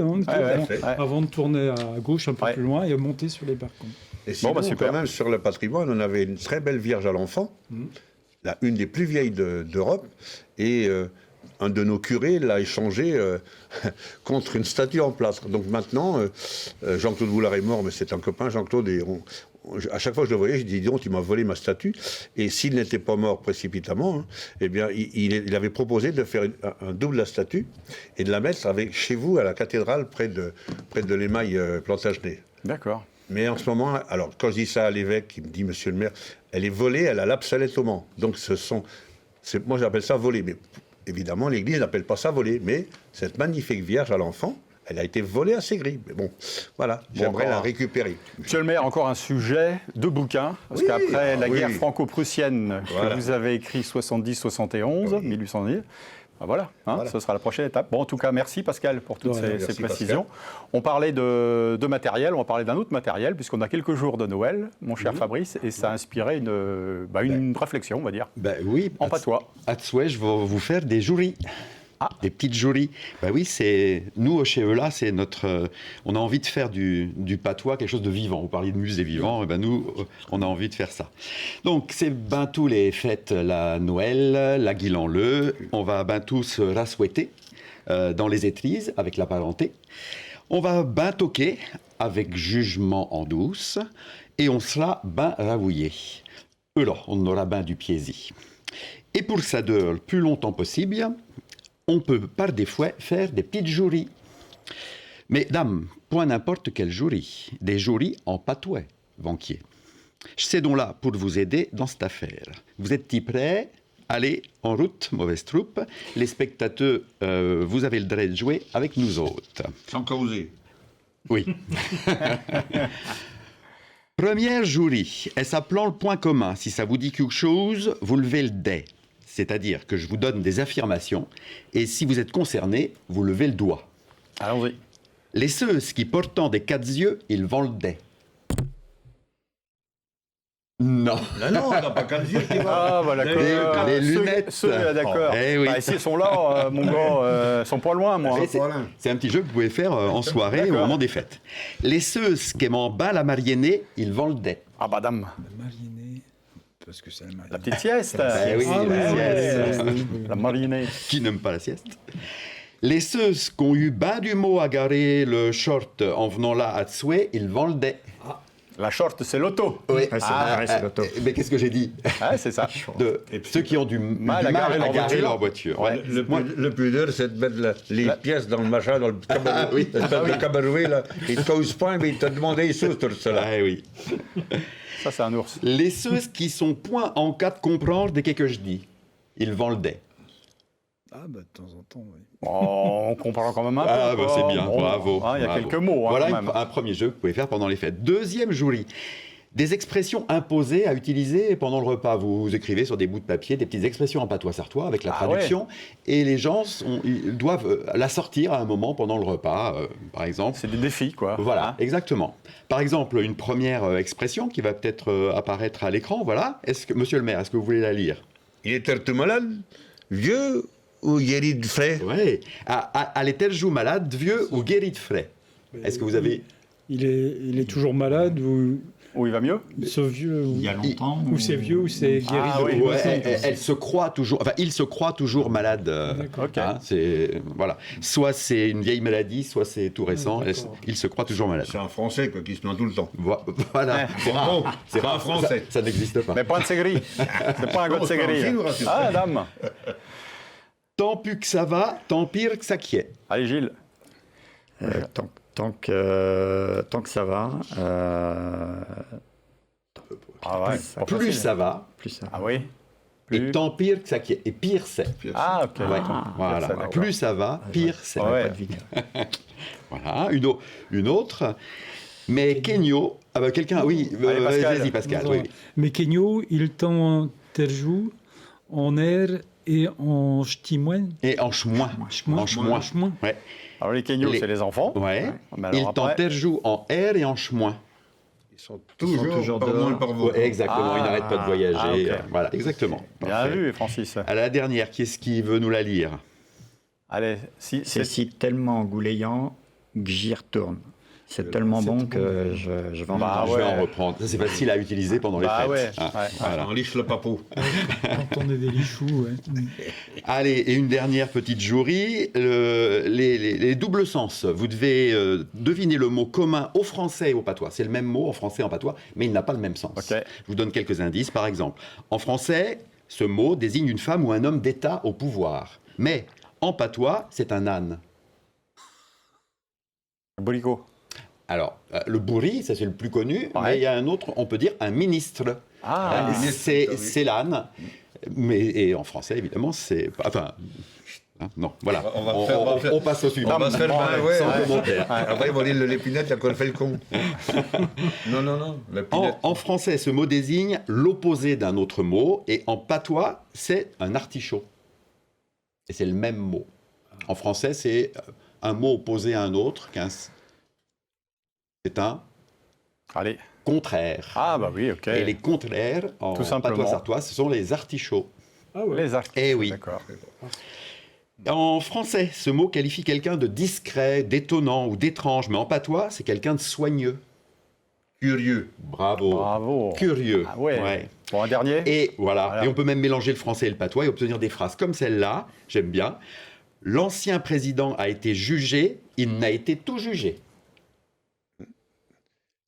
avant de tourner à gauche un peu plus loin et monter sur les Bercons. Et sinon, quand même, sur le patrimoine, on avait une très belle Vierge à l'Enfant, une des plus vieilles d'Europe, et un de nos curés l'a échangée contre une statue en plâtre. Donc maintenant, Jean-Claude Boulard est mort, mais c'est un copain, Jean-Claude, et à chaque fois que je le voyais, je dis, dis donc, tu m'as volé ma statue. Et s'il n'était pas mort précipitamment, eh bien, il avait proposé de faire un double la statue et de la mettre chez vous à la cathédrale près de l'émail Plantagenet. D'accord. Mais en ce moment, alors quand je dis ça à l'évêque, il me dit, monsieur le maire, elle est volée, elle a l'absalète au Mans. Donc moi j'appelle ça voler. Mais évidemment, l'Église n'appelle pas ça voler. Mais cette magnifique Vierge à l'Enfant, elle a été volée à Ségris. Mais bon, voilà, j'aimerais la récupérer. Monsieur le maire, encore un sujet de bouquin. Parce qu'après la guerre franco-prussienne que vous avez écrit 70-71, 1810, voilà, ce sera la prochaine étape. Bon, en tout cas, merci Pascal pour toutes ces précisions. Pascal. On parlait de matériel, on va parler d'un autre matériel, puisqu'on a quelques jours de Noël, mon cher Fabrice, et ça a inspiré une réflexion, on va dire. Oui, en patois. À Tsoué, je vais vous faire des jouris. Des petites jouris. Oui, nous, chez Eula, c'est on a envie de faire du patois, quelque chose de vivant. Vous parliez de musée vivant, nous, on a envie de faire ça. Donc, c'est tous les fêtes, la Noël, la Guilan-le. On va tous se rassouetter dans les étrises avec la parenté. On va toquer avec jugement en douce et on sera ravouillé. Alors, on aura bien du piési. Et pour ça dure le plus longtemps possible, on peut par des fois faire des petites jouries. Mais dame, point n'importe quelle jourie, des jouries en patois, banquier. Je sais donc là pour vous aider dans cette affaire. Vous êtes-y prêts? Allez, en route, mauvaise troupe. Les spectateurs, vous avez le droit de jouer avec nous autres. Sans causer. Oui. Première jourie, elle s'appelant le point commun. Si ça vous dit quelque chose, vous levez le dé. C'est-à-dire que je vous donne des affirmations, et si vous êtes concerné, vous levez le doigt. Allons-y. Les ceux qui portant des 4 yeux, ils vont le dé. Non. Non, on n'a pas qu'à le dire. Ah, bah d'accord. Les lunettes. D'accord. Eh oui. Bah, ici, ils sont là, mon gars. Ils sont pas loin, moi. Mais c'est un petit jeu que vous pouvez faire en soirée au moment des fêtes. Les ceux qui m'en bas la mariennée, ils vont le dé. Ah, bah, dame. La marinée, parce que c'est La petite sieste. Eh oui, la sieste. La marinée. Qui n'aime pas la sieste? Les ceux qui ont eu ben du mot à garer le short en venant là à Tsoué, ils vont le dé. La short, c'est l'auto. Oui. c'est l'auto. Mais qu'est-ce que j'ai dit? Ah, c'est ça. Ceux qui ont du mal à garer leur voiture. Ouais. Le plus dur, c'est de mettre les pièces dans le machin, dans le cabaret. Oui. Le cabaret, là. Il te cause pas, mais il t'a demandé les sous, tout cela. Ah oui. Ça, c'est un ours. Les ceux qui sont point en cas de comprendre de ce que je dis, ils vont le dé. Ah, bah, de temps en temps, oui. Oh, on comprend quand même un peu. Ah, bah, c'est bien, Bon, bravo. Il y a bravo. quelques mots, Voilà quand même. un premier jeu que vous pouvez faire pendant les fêtes. Deuxième jouerie. Des expressions imposées à utiliser pendant le repas. Vous écrivez sur des bouts de papier des petites expressions en patois sartois avec la traduction. Et les gens ils doivent la sortir à un moment pendant le repas, par exemple. C'est des défis, quoi. Voilà, exactement. Par exemple, une première expression qui va peut-être apparaître à l'écran. Voilà. Monsieur le maire, est-ce que vous voulez la lire? Il était tout malade, vieux ou guéri de frais? Oui. Elle est-elle malade, vieux ou guéri de frais? Est-ce que vous avez... Il est toujours malade ou Où il va mieux? ce vieux Il y a longtemps. ou c'est vieux ou c'est guéri Ah, de oui. Ouais, elle se croit toujours, enfin, il se croit toujours malade. D'accord. Ok. C'est voilà. Soit c'est une vieille maladie, soit c'est tout récent. D'accord. Il se croit toujours malade. C'est un Français, quoi, qui se plaint tout le temps. Voilà. C'est Bravo. rare. C'est rare. Un Français. Ça n'existe pas. Mais pas de segri. C'est pas un gars de Non, c'est pas un segri. film, rassure. Ah, dame. Tant plus que ça va, tant pire que ça qui est. Allez, Gilles. Tant que ça va, Ah ouais, pas Plus facile. ça va, plus ça. Ah oui. et Plus. tant pire que ça qui est. Et pire c'est. Ah, ok. Ouais, voilà. ça, d'accord. Plus ça va, pire c'est. Ouais. Pas de vidéo. Voilà. Une autre. Mais Kenyo, ah bah quelqu'un, oui, Allez, Pascal. vas-y Pascal. Oui, oui. Mais Kenyo, il t'en terjoue en air et en ch'timoine. Et en chemoin. En chemoin. Ouais. Alors, les Kenyos, c'est les enfants. Ouais. Mais alors Il après- t'enterjoue en R et en chemoin. Ils sont toujours par dehors. moins par vous. Ouais, exactement, il n'arrête pas de voyager. ok. Voilà, exactement. Bien Parfait. vu, Francis. À la dernière, qui est-ce qui veut nous la lire? Allez, si, C'est si tellement goulayant que j'y retourne. C'est tellement bon que je vais en Bah, Je vais ouais. en reprendre. Ça, c'est facile à utiliser pendant les Bah fêtes. ouais, Ah, ouais. voilà. On liche le papou. Quand on est des lichous, ouais. Allez, et une dernière petite jouerie. Les doubles sens. Vous devez deviner le mot commun au français et au patois. C'est le même mot en français et en patois, mais il n'a pas le même sens. Ok. Je vous donne quelques indices. Par exemple, en français, ce mot désigne une femme ou un homme d'État au pouvoir. Mais en patois, c'est un âne. Bolico. Alors, le bourri, ça c'est le plus connu, mais il y a un autre, on peut dire un ministre. Ah, C'est l'âne. Et en français, évidemment, c'est... Enfin... hein, non, voilà. On passe au suivant. On va se faire mal, ouais. Sans Ouais. commentaire. Après, ils vont dire l'épinette, il a encore fait le con. Non, l'épinette. En français, ce mot désigne l'opposé d'un autre mot, et en patois, c'est un artichaut. Et c'est le même mot. En français, c'est un mot opposé à un autre, c'est un allez. contraire. Ah, bah oui, ok. Et les contraires, en Tout simplement. patois sartois, ce sont les artichauts. Ah ouais. Les arcs. Eh oui. D'accord. En français, ce mot qualifie quelqu'un de discret, d'étonnant ou d'étrange, mais en patois, c'est quelqu'un de soigneux. Curieux. Bravo. Bravo. Curieux. Ah ouais. Bon, un dernier. Et voilà. Voilà. Et on peut même mélanger le français et le patois et obtenir des phrases comme celle-là. J'aime bien. L'ancien président a été jugé, il n'a été tout jugé.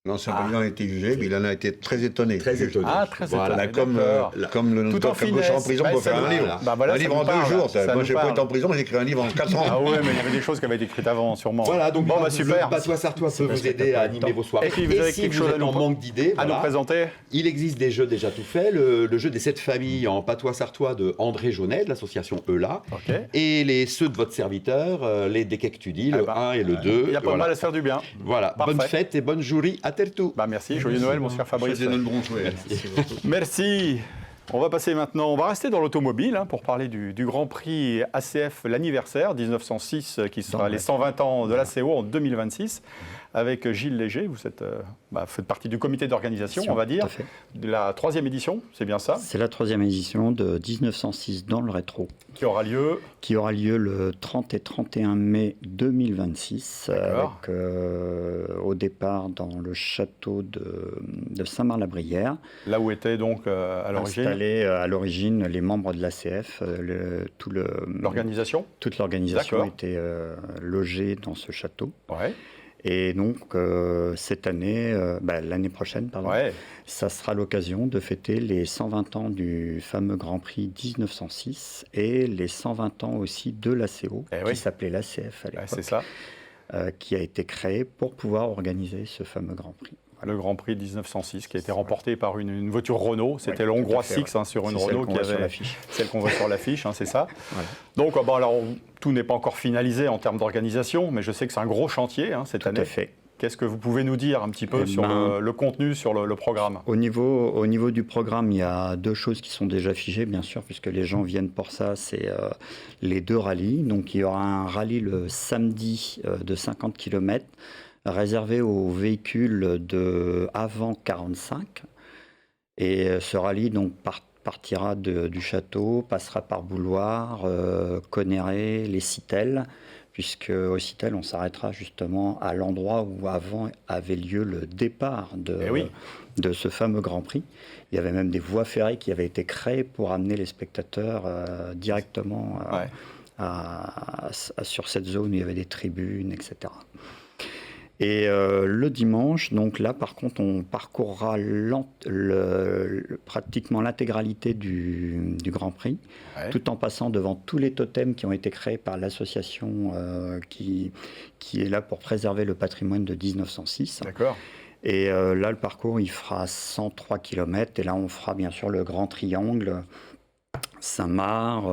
L'ancien président a été jugé, mais il en a été très étonné. Très étonné. Ah, très Voilà, étonné. Comme le Tout en finesse. en prison pour faire un livre. Un livre en 2 jours. Moi, j'ai pas été en prison, j'ai écrit un livre en 4 ans. Ah ouais, mais il y avait des choses qui avaient été écrites avant, sûrement. Voilà, donc bon, bah, super. le patois sartois peut vous aider à animer vos soirées. Et puis, vous avez si quelque vous chose êtes en manque d'idées, à nous présenter? Il existe des jeux déjà tout faits. Le jeu des 7 familles en patois sartois de André Jaunet, de l'association ELA. Okay. Et ceux de votre serviteur, les Dekek-Tudi, le 1 et le 2. Il n'y a pas de mal à se faire du bien. Voilà, Parfait. bonne fête et bonne journée à Tertou. Bah, merci, joyeux Noël, mon cher Fabrice. Merci. On va passer maintenant, on va rester dans l'automobile pour parler du Grand Prix ACF, l'anniversaire 1906, qui sera les 120 ans de l'ACO en 2026. Avec Gilles Léger, vous faites partie du comité d'organisation, on va dire, de la 3e édition, c'est bien ça? C'est la 3e édition de 1906 dans le rétro. Qui aura lieu le 30 et 31 mai 2026, avec, au départ dans le château de Saint-Marc-la-Brière. Là où étaient donc à l'origine installés à l'origine les membres de l'ACF. L'organisation? Toute l'organisation était logée dans ce château. Ouais. Et donc, cette année, l'année prochaine, ça sera l'occasion de fêter les 120 ans du fameux Grand Prix 1906 et les 120 ans aussi de l'ACO, qui s'appelait l'ACF à l'époque, c'est ça. Qui a été créé pour pouvoir organiser ce fameux Grand Prix. Le Grand Prix 1906 qui a été remporté par une voiture Renault. C'était le Hongrois Six sur une Renault qui avait celle qu'on voit sur l'affiche, c'est ça. Voilà. Donc tout n'est pas encore finalisé en termes d'organisation, mais je sais que c'est un gros chantier cette année. Tout à fait. Qu'est-ce que vous pouvez nous dire un petit peu sur le contenu, sur le programme? Au niveau du programme, il y a 2 choses qui sont déjà figées, bien sûr, puisque les gens viennent pour ça. C'est les 2 rallyes. Donc il y aura un rallye le samedi de 50 km, réservé aux véhicules de avant 45. Et ce rallye donc partira du château, passera par Bouloir, Conneret, les Citelles, puisque au Citel, on s'arrêtera justement à l'endroit où avant avait lieu le départ de ce fameux Grand Prix. Il y avait même des voies ferrées qui avaient été créées pour amener les spectateurs directement sur cette zone où il y avait des tribunes, etc. Et le dimanche, donc là par contre, on parcourra pratiquement l'intégralité du Grand Prix, tout en passant devant tous les totems qui ont été créés par l'association qui est là pour préserver le patrimoine de 1906. D'accord. Et là, le parcours, il fera 103 km, et là, on fera bien sûr le Grand Triangle, Saint-Marc,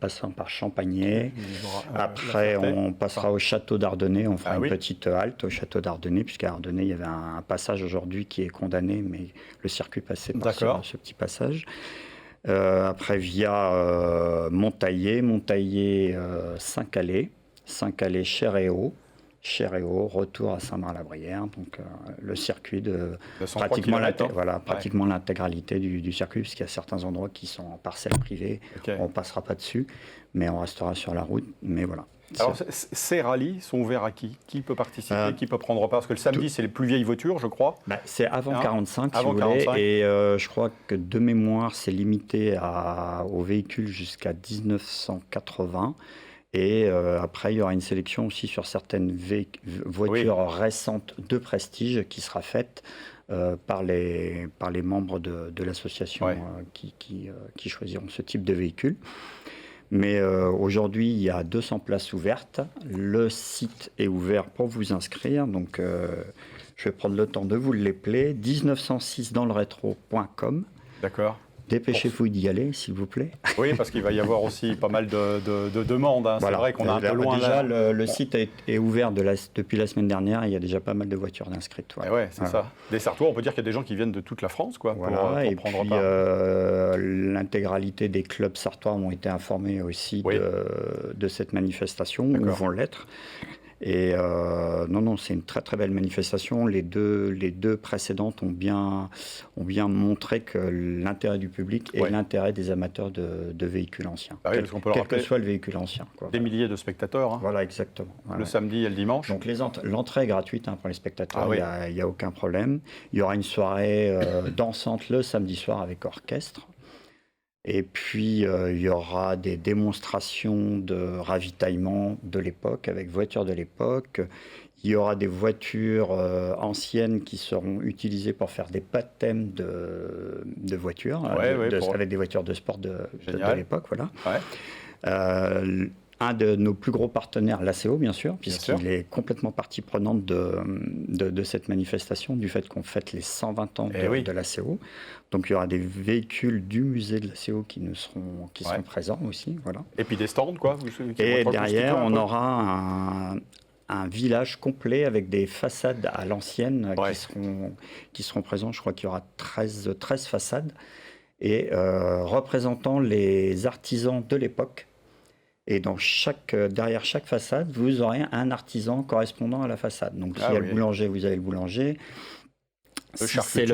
passant par Champagné. Après, on passera au château d'Ardennais. On fera une petite halte au château d'Ardennais, puisqu'à Ardennais, il y avait un passage aujourd'hui qui est condamné, mais le circuit passait par ce petit passage. Après, via Montaillé, Saint-Calais, Chéréau, retour à Saint-Marc-la-Brière, donc le circuit de pratiquement l'intégralité du circuit, puisqu'il y a certains endroits qui sont en parcelle privée, on ne passera pas dessus, mais on restera sur la route, mais voilà. Alors, ces rallyes sont ouverts à qui? Qui peut participer? Qui peut prendre part? Parce que le samedi, c'est les plus vieilles voitures, je crois. C'est avant 45, si vous voulez. Et je crois que de mémoire, c'est limité aux véhicules jusqu'à 1980. Et après, il y aura une sélection aussi sur certaines voitures récentes de prestige qui sera faite par les membres de l'association qui choisiront ce type de véhicule. Mais aujourd'hui, il y a 200 places ouvertes. Le site est ouvert pour vous inscrire. Donc, je vais prendre le temps de vous l'épeler. 1906danslerétro.com. D'accord. Dépêchez-vous d'y aller, s'il vous plaît. Oui, parce qu'il va y avoir aussi pas mal de demandes. Voilà. C'est vrai qu'on est un peu loin. Déjà, le site est ouvert depuis la semaine dernière. Il y a déjà pas mal de voitures d'inscrites. C'est ça. Des Sartois, on peut dire qu'il y a des gens qui viennent de toute la France pour prendre part. L'intégralité des clubs sartois ont été informés aussi de cette manifestation, ou vont l'être. Et non, c'est une très très belle manifestation. Les deux précédentes ont bien montré que l'intérêt du public et l'intérêt des amateurs de véhicules anciens, quel que soit le véhicule ancien. Des milliers de spectateurs. Voilà, exactement. Le samedi et le dimanche. Donc l'entrée est gratuite pour les spectateurs, il n'y a aucun problème. Il y aura une soirée dansante le samedi soir avec orchestre. Et puis, il y aura des démonstrations de ravitaillement de l'époque, avec voitures de l'époque. Il y aura des voitures anciennes qui seront utilisées pour faire des baptêmes de voitures, avec des voitures de sport de l'époque. Voilà. Ouais. Un de nos plus gros partenaires, l'ACO, bien sûr, puisqu'il est complètement partie prenante de cette manifestation, du fait qu'on fête les 120 ans de l'ACO. Donc il y aura des véhicules du musée de l'ACO qui seront présents aussi. Voilà. Et puis des stands, quoi. Et derrière, on aura un village complet avec des façades à l'ancienne qui seront présents. Je crois qu'il y aura 13 façades, et représentant les artisans de l'époque. Et derrière chaque façade, vous aurez un artisan correspondant à la façade. Donc, s'il y a le boulanger, vous avez le boulanger. Le charcutier.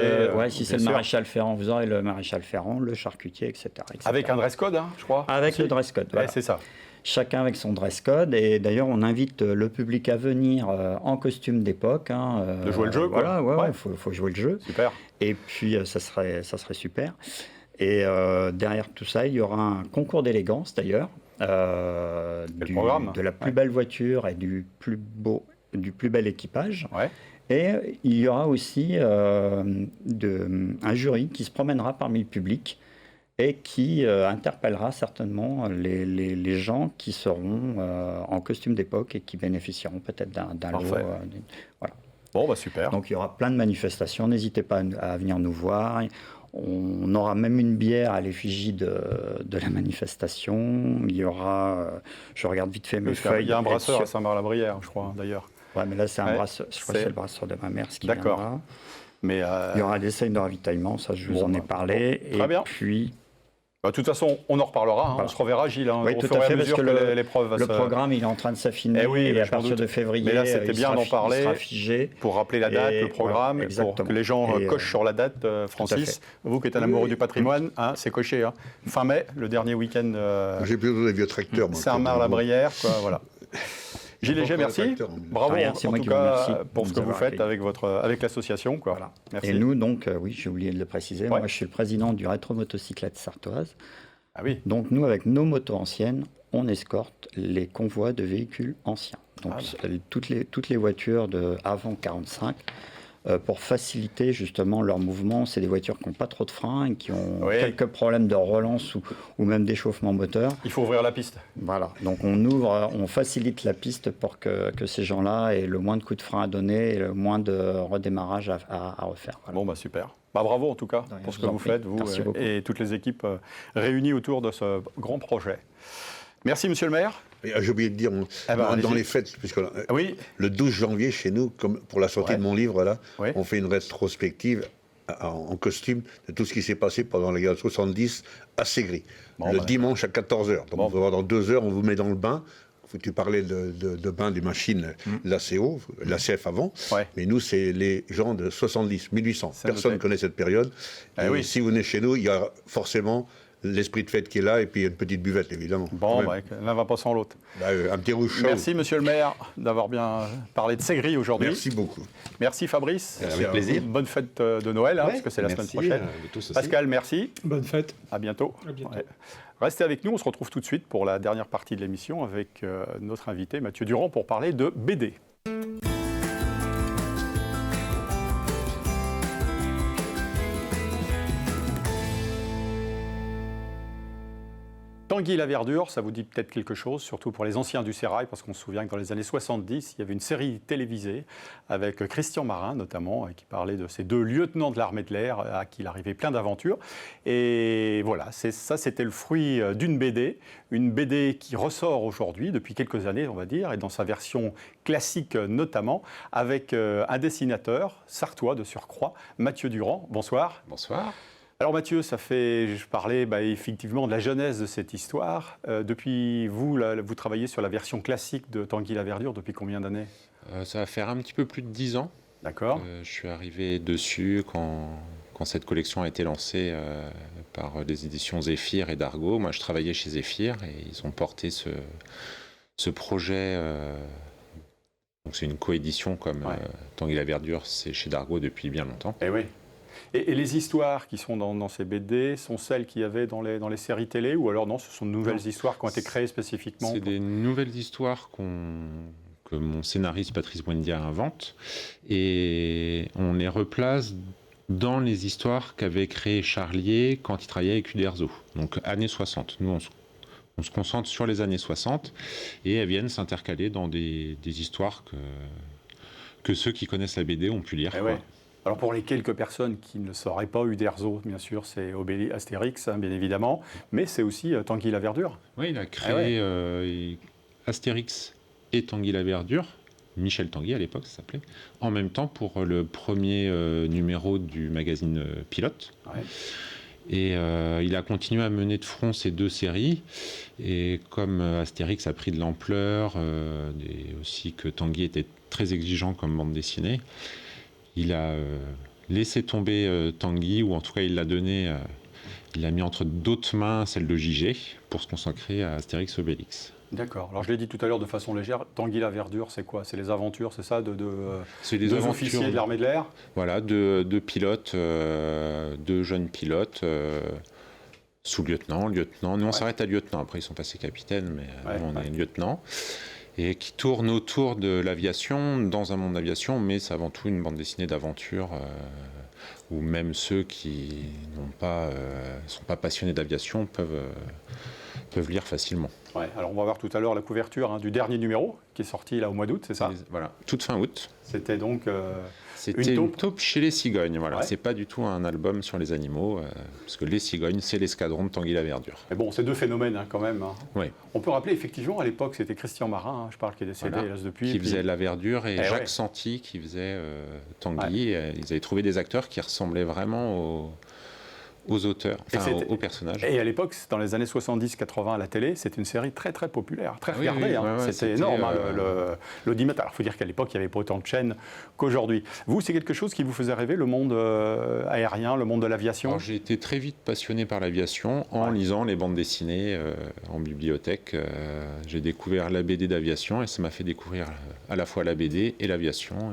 Si c'est le maréchal Ferrand, vous aurez le maréchal Ferrand, le charcutier, etc. Avec un dress code, je crois. Avec le dress code, voilà. C'est ça. Chacun avec son dress code. Et d'ailleurs, on invite le public à venir en costume d'époque. De jouer le jeu, quoi. Voilà, il faut jouer le jeu. Super. Et puis, ça serait super. Et derrière tout ça, il y aura un concours d'élégance, d'ailleurs. De la plus belle voiture et du plus bel équipage. Ouais. Et il y aura aussi un jury qui se promènera parmi le public et qui interpellera certainement les gens qui seront en costume d'époque et qui bénéficieront peut-être d'un lot. Voilà. Bon, super. Donc il y aura plein de manifestations. N'hésitez pas à venir nous voir. On aura même une bière à l'effigie de la manifestation. Il y aura, je regarde vite fait mes feuilles. Il y a un brasseur à Saint-Marc-la-Brière, je crois, d'ailleurs. Ouais, mais là, c'est un brasseur. Je crois que c'est le brasseur de ma mère, ce qui viendra. Mais il y aura des scènes de ravitaillement, ça, je vous en ai parlé. Très bien. Puis... De toute façon, on en reparlera. On se reverra, Gilles. Oui, tout à fait, parce que le programme, il est en train de s'affiner. Et à partir de février, mais là, c'était bien d'en parler. Il sera figé. Pour rappeler la date, le programme, pour que les gens cochent sur la date. Francis, vous qui êtes un amoureux du patrimoine, c'est coché. Fin mai, le dernier week-end. J'ai plutôt des vieux tracteurs. Saint-Marc-la-Brière, voilà. Gilles Léger, merci. Bravo en tout cas pour ce que vous faites avec l'association. Voilà. Merci. Et nous, donc, oui, j'ai oublié de le préciser, moi je suis le président du Rétro Motocyclette Sartoise. Ah oui. Donc nous, avec nos motos anciennes, on escorte les convois de véhicules anciens. Donc toutes les voitures avant 45, pour faciliter justement leur mouvement. C'est des voitures qui n'ont pas trop de freins et qui ont quelques problèmes de relance ou même d'échauffement moteur. Il faut ouvrir la piste. Voilà, donc on facilite la piste pour que ces gens-là aient le moins de coups de frein à donner et le moins de redémarrage à refaire. Voilà. Bon, super. Bravo en tout cas pour ce que vous faites, vous et toutes les équipes réunies autour de ce grand projet. Merci, monsieur le maire. J'ai oublié de dire, dans les fêtes, puisque le 12 janvier, chez nous, comme pour la sortie de mon livre, là, on fait une rétrospective en costume de tout ce qui s'est passé pendant la guerre de 70 à Ségris. Le dimanche à 14h. Donc on va voir dans 2 heures, on vous met dans le bain. Tu parlais de bain des machines, l'ACO, l'ACF avant, mais nous, c'est les gens de 70, 1800. Personne ne connaît cette période. Et si vous venez chez nous, il y a forcément l'esprit de fête qui est là, et puis une petite buvette, évidemment. Bon, l'un va pas sans l'autre. Un petit rouge chaud. Merci, monsieur le maire, d'avoir bien parlé de Ségris aujourd'hui. Merci beaucoup. Merci, Fabrice. Avec plaisir. Bonne fête de Noël, parce que c'est la semaine prochaine. Pascal, merci. Bonne fête. À bientôt. À bientôt. Restez avec nous, on se retrouve tout de suite pour la dernière partie de l'émission avec notre invité Mathieu Durand pour parler de BD. Tanguy la Verdure, ça vous dit peut-être quelque chose, surtout pour les anciens du Sérail, parce qu'on se souvient que dans les années 70, il y avait une série télévisée avec Christian Marin notamment, qui parlait de ces 2 lieutenants de l'armée de l'air à qui il arrivait plein d'aventures. Et voilà, ça c'était le fruit d'une BD, une BD qui ressort aujourd'hui, depuis quelques années on va dire, et dans sa version classique notamment, avec un dessinateur sartois de surcroît, Mathieu Durand. Bonsoir. Bonsoir. Alors Mathieu, je parlais effectivement de la jeunesse de cette histoire. Depuis vous travaillez sur la version classique de Tanguy la Verdure depuis combien d'années ? Ça va faire un petit peu plus de 10 ans. D'accord. Je suis arrivé dessus quand cette collection a été lancée par les éditions Zéphyr et Dargaud. Moi je travaillais chez Zéphyr et ils ont porté ce projet. Donc c'est une coédition comme Tanguy la Verdure, c'est chez Dargaud depuis bien longtemps. Eh oui. Et les histoires qui sont dans ces BD sont celles qu'il y avait dans les séries télé, ou alors non, ce sont de nouvelles histoires qui ont été créées spécifiquement C'est des nouvelles histoires qu'on que mon scénariste Patrice Buendia invente, et on les replace dans les histoires qu'avait créé Charlier quand il travaillait avec Uderzo, donc années 60. Nous, on se concentre sur les années 60, et elles viennent s'intercaler dans des histoires que ceux qui connaissent la BD ont pu lire. Ouais. Alors pour les quelques personnes qui ne sauraient pas, Uderzo, bien sûr, c'est Astérix, hein, bien évidemment, mais c'est aussi Tanguy la Verdure. Oui, il a créé Astérix et Tanguy la Verdure, Michel Tanguy à l'époque ça s'appelait, en même temps pour le premier numéro du magazine Pilote. Ouais. Et il a continué à mener de front ces 2 séries, et comme Astérix a pris de l'ampleur, et aussi que Tanguy était très exigeant comme bande dessinée, il a laissé tomber Tanguy, ou en tout cas il l'a donné, il l'a mis entre d'autres mains, celle de JG, pour se consacrer à Astérix Obélix. D'accord. Alors je l'ai dit tout à l'heure de façon légère, Tanguy la Verdure, c'est quoi? C'est les aventures, c'est ça, c'est des deux officiers de l'armée de l'air? Voilà, deux pilotes, 2 jeunes pilotes, sous-lieutenant, lieutenant. Nous on s'arrête à lieutenant, après ils sont passés capitaines, mais on est lieutenant. Et qui tourne autour de l'aviation, dans un monde d'aviation, mais c'est avant tout une bande dessinée d'aventure, où même ceux qui sont pas passionnés d'aviation peuvent lire facilement. Ouais, alors on va voir tout à l'heure la couverture du dernier numéro, qui est sorti là au mois d'août, c'est ça? Voilà, toute fin août. C'était donc C'était une taupe chez les cigognes, voilà. Ouais. C'est pas du tout un album sur les animaux, parce que les cigognes, c'est l'escadron de Tanguy la Verdure. Mais bon, c'est 2 phénomènes quand même. Hein. Oui. On peut rappeler effectivement à l'époque, c'était Christian Marin, je parle, qui est décédé hélas depuis. Qui faisait la Verdure, et Jacques Santi qui faisait Tanguy. Ouais. Ils avaient trouvé des acteurs qui ressemblaient vraiment aux auteurs, aux personnages. Et à l'époque, dans les années 70-80 à la télé, c'était une série très très populaire, très regardée. C'était énorme, l'audimat. Alors il faut dire qu'à l'époque, il n'y avait pas autant de chaînes qu'aujourd'hui. Vous, c'est quelque chose qui vous faisait rêver, le monde aérien, le monde de l'aviation? Alors j'ai été très vite passionné par l'aviation en lisant les bandes dessinées en bibliothèque. J'ai découvert la BD d'aviation, et ça m'a fait découvrir à la fois la BD et l'aviation.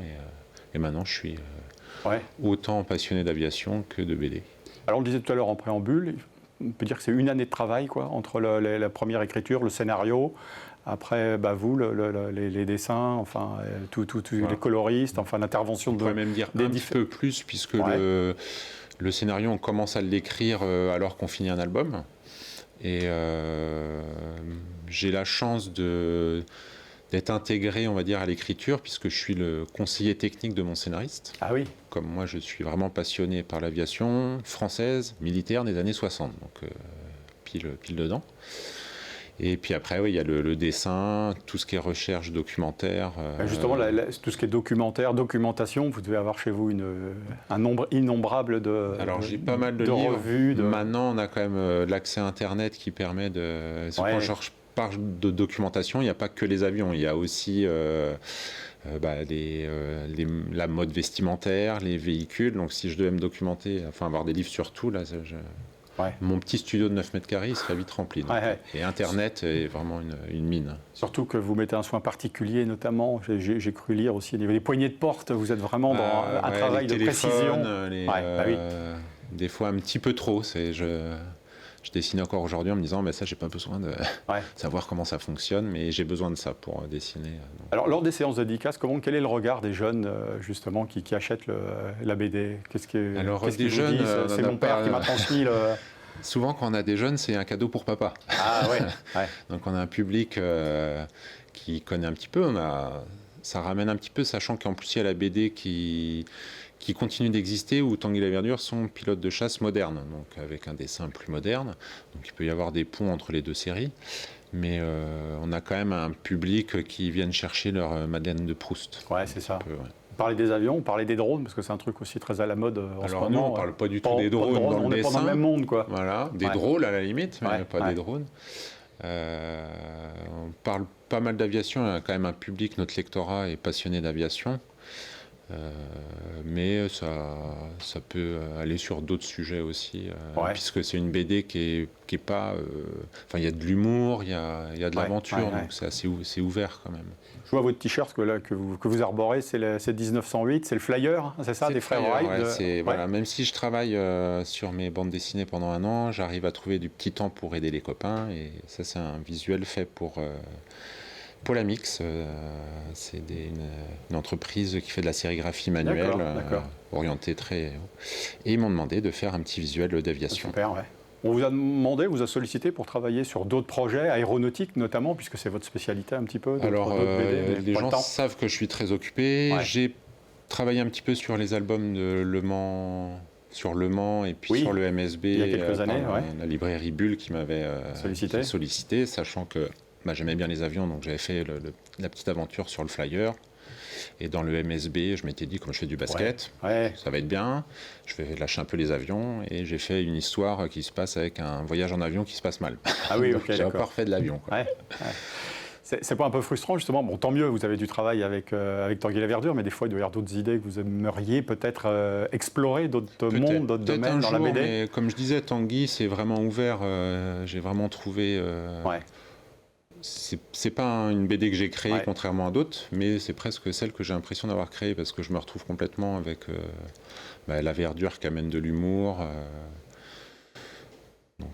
Et maintenant, je suis autant passionné d'aviation que de BD. Alors on le disait tout à l'heure en préambule, on peut dire que c'est 1 année de travail entre la première écriture, le scénario, après vous, les dessins, enfin les coloristes, enfin l'intervention de... On pourrait même dire un petit peu plus, puisque le scénario, on commence à l'écrire alors qu'on finit un album. Et j'ai la chance d'être intégré, on va dire, à l'écriture, puisque je suis le conseiller technique de mon scénariste. Ah oui. Comme moi, je suis vraiment passionné par l'aviation française, militaire des années 60, donc pile dedans. Et puis après, il y a le dessin, tout ce qui est recherche documentaire. Justement, tout ce qui est documentaire, documentation, vous devez avoir chez vous un nombre innombrable de Alors, j'ai pas mal de livres. Revues. Maintenant, on a quand même l'accès à Internet qui permet de... Quand je parle de documentation, il n'y a pas que les avions, il y a aussi la mode vestimentaire, les véhicules. Donc si je devais me documenter, enfin avoir des livres sur tout, là, mon petit studio de 9 mètres carrés, il serait vite rempli. Donc, et Internet est vraiment une mine. Surtout que vous mettez un soin particulier, notamment, j'ai cru lire aussi, au niveau des poignées de porte, vous êtes vraiment dans un travail de précision. Des fois un petit peu trop, je dessine encore aujourd'hui en me disant, ça, j'ai pas besoin de savoir comment ça fonctionne, mais j'ai besoin de ça pour dessiner. Donc. Alors, lors des séances de dédicaces, quel est le regard des jeunes, justement, qui achètent la BD? Des jeunes, c'est mon père qui m'a transmis le... Souvent, quand on a des jeunes, c'est un cadeau pour papa. Ah ouais. Donc, on a un public qui connaît un petit peu. Ça ramène un petit peu, sachant qu'en plus, il y a la BD qui continue d'exister, où Tanguy la Verdure sont pilotes de chasse modernes, donc avec un dessin plus moderne. Donc il peut y avoir des ponts entre les 2 séries, mais on a quand même un public qui viennent chercher leur Madeleine de Proust. Ouais, c'est ça. On parlait des avions, on parlait des drones, parce que c'est un truc aussi très à la mode en ce moment. Alors nous, on ne parle pas du tout des drones dans le dessin. On est pas dans le même monde, quoi. Voilà, des drôles à la limite, mais pas des drones. On parle pas mal d'aviation, il y a quand même un public, notre lectorat est passionné d'aviation. Mais ça peut aller sur d'autres sujets aussi, puisque c'est une BD qui est pas... il y a de l'humour, il y a de l'aventure, donc c'est ouvert quand même. Je vois votre t-shirt que vous arborez, c'est 1908, c'est le flyer, c'est ça, des frères Wright Voilà, même si je travaille sur mes bandes dessinées pendant 1 an, j'arrive à trouver du petit temps pour aider les copains, et ça c'est un visuel fait pour Polamix, c'est une entreprise qui fait de la sérigraphie manuelle, orientée très haut. Et ils m'ont demandé de faire un petit visuel d'aviation. Super, ouais. On vous a demandé, vous a sollicité pour travailler sur d'autres projets, aéronautiques notamment, puisque c'est votre spécialité un petit peu. Alors, les gens savent que je suis très occupé. Ouais. J'ai travaillé un petit peu sur les albums de Le Mans, et puis sur le MSB. Il y a quelques années, la librairie Bulle qui m'avait sollicité, sachant que j'aimais bien les avions, donc j'avais fait la petite aventure sur le Flyer. Et dans le MSB, je m'étais dit, comme je fais du basket, ça va être bien, je vais lâcher un peu les avions. Et j'ai fait une histoire qui se passe avec un voyage en avion qui se passe mal. Ah oui, ok, j'ai encore fait de l'avion. C'est pas un peu frustrant, justement? Bon, tant mieux, vous avez du travail avec Tanguy Laverdure, mais des fois, il doit y avoir d'autres idées que vous aimeriez peut-être explorer, d'autres mondes, d'autres domaines dans la BD. Mais comme je disais, Tanguy, c'est vraiment ouvert. J'ai vraiment trouvé... C'est pas une BD que j'ai créée, contrairement à d'autres, mais c'est presque celle que j'ai l'impression d'avoir créée, parce que je me retrouve complètement avec Laverdure qui amène de l'humour. Donc,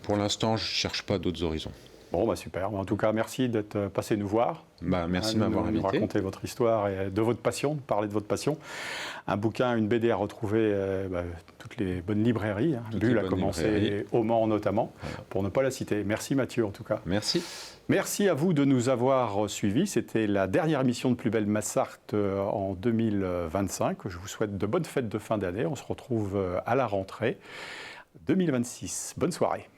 pour l'instant, je cherche pas d'autres horizons. Bon, super. En tout cas, merci d'être passé nous voir. Merci de m'avoir invité. Nous raconter votre histoire et de votre passion, de parler de votre passion. Un bouquin, une BD à retrouver toutes les bonnes librairies. Bulle a commencé au Mans notamment, pour ne pas la citer. Merci Mathieu, en tout cas. Merci. Merci à vous de nous avoir suivis. C'était la dernière émission de Plus belle Massart en 2025. Je vous souhaite de bonnes fêtes de fin d'année. On se retrouve à la rentrée 2026. Bonne soirée.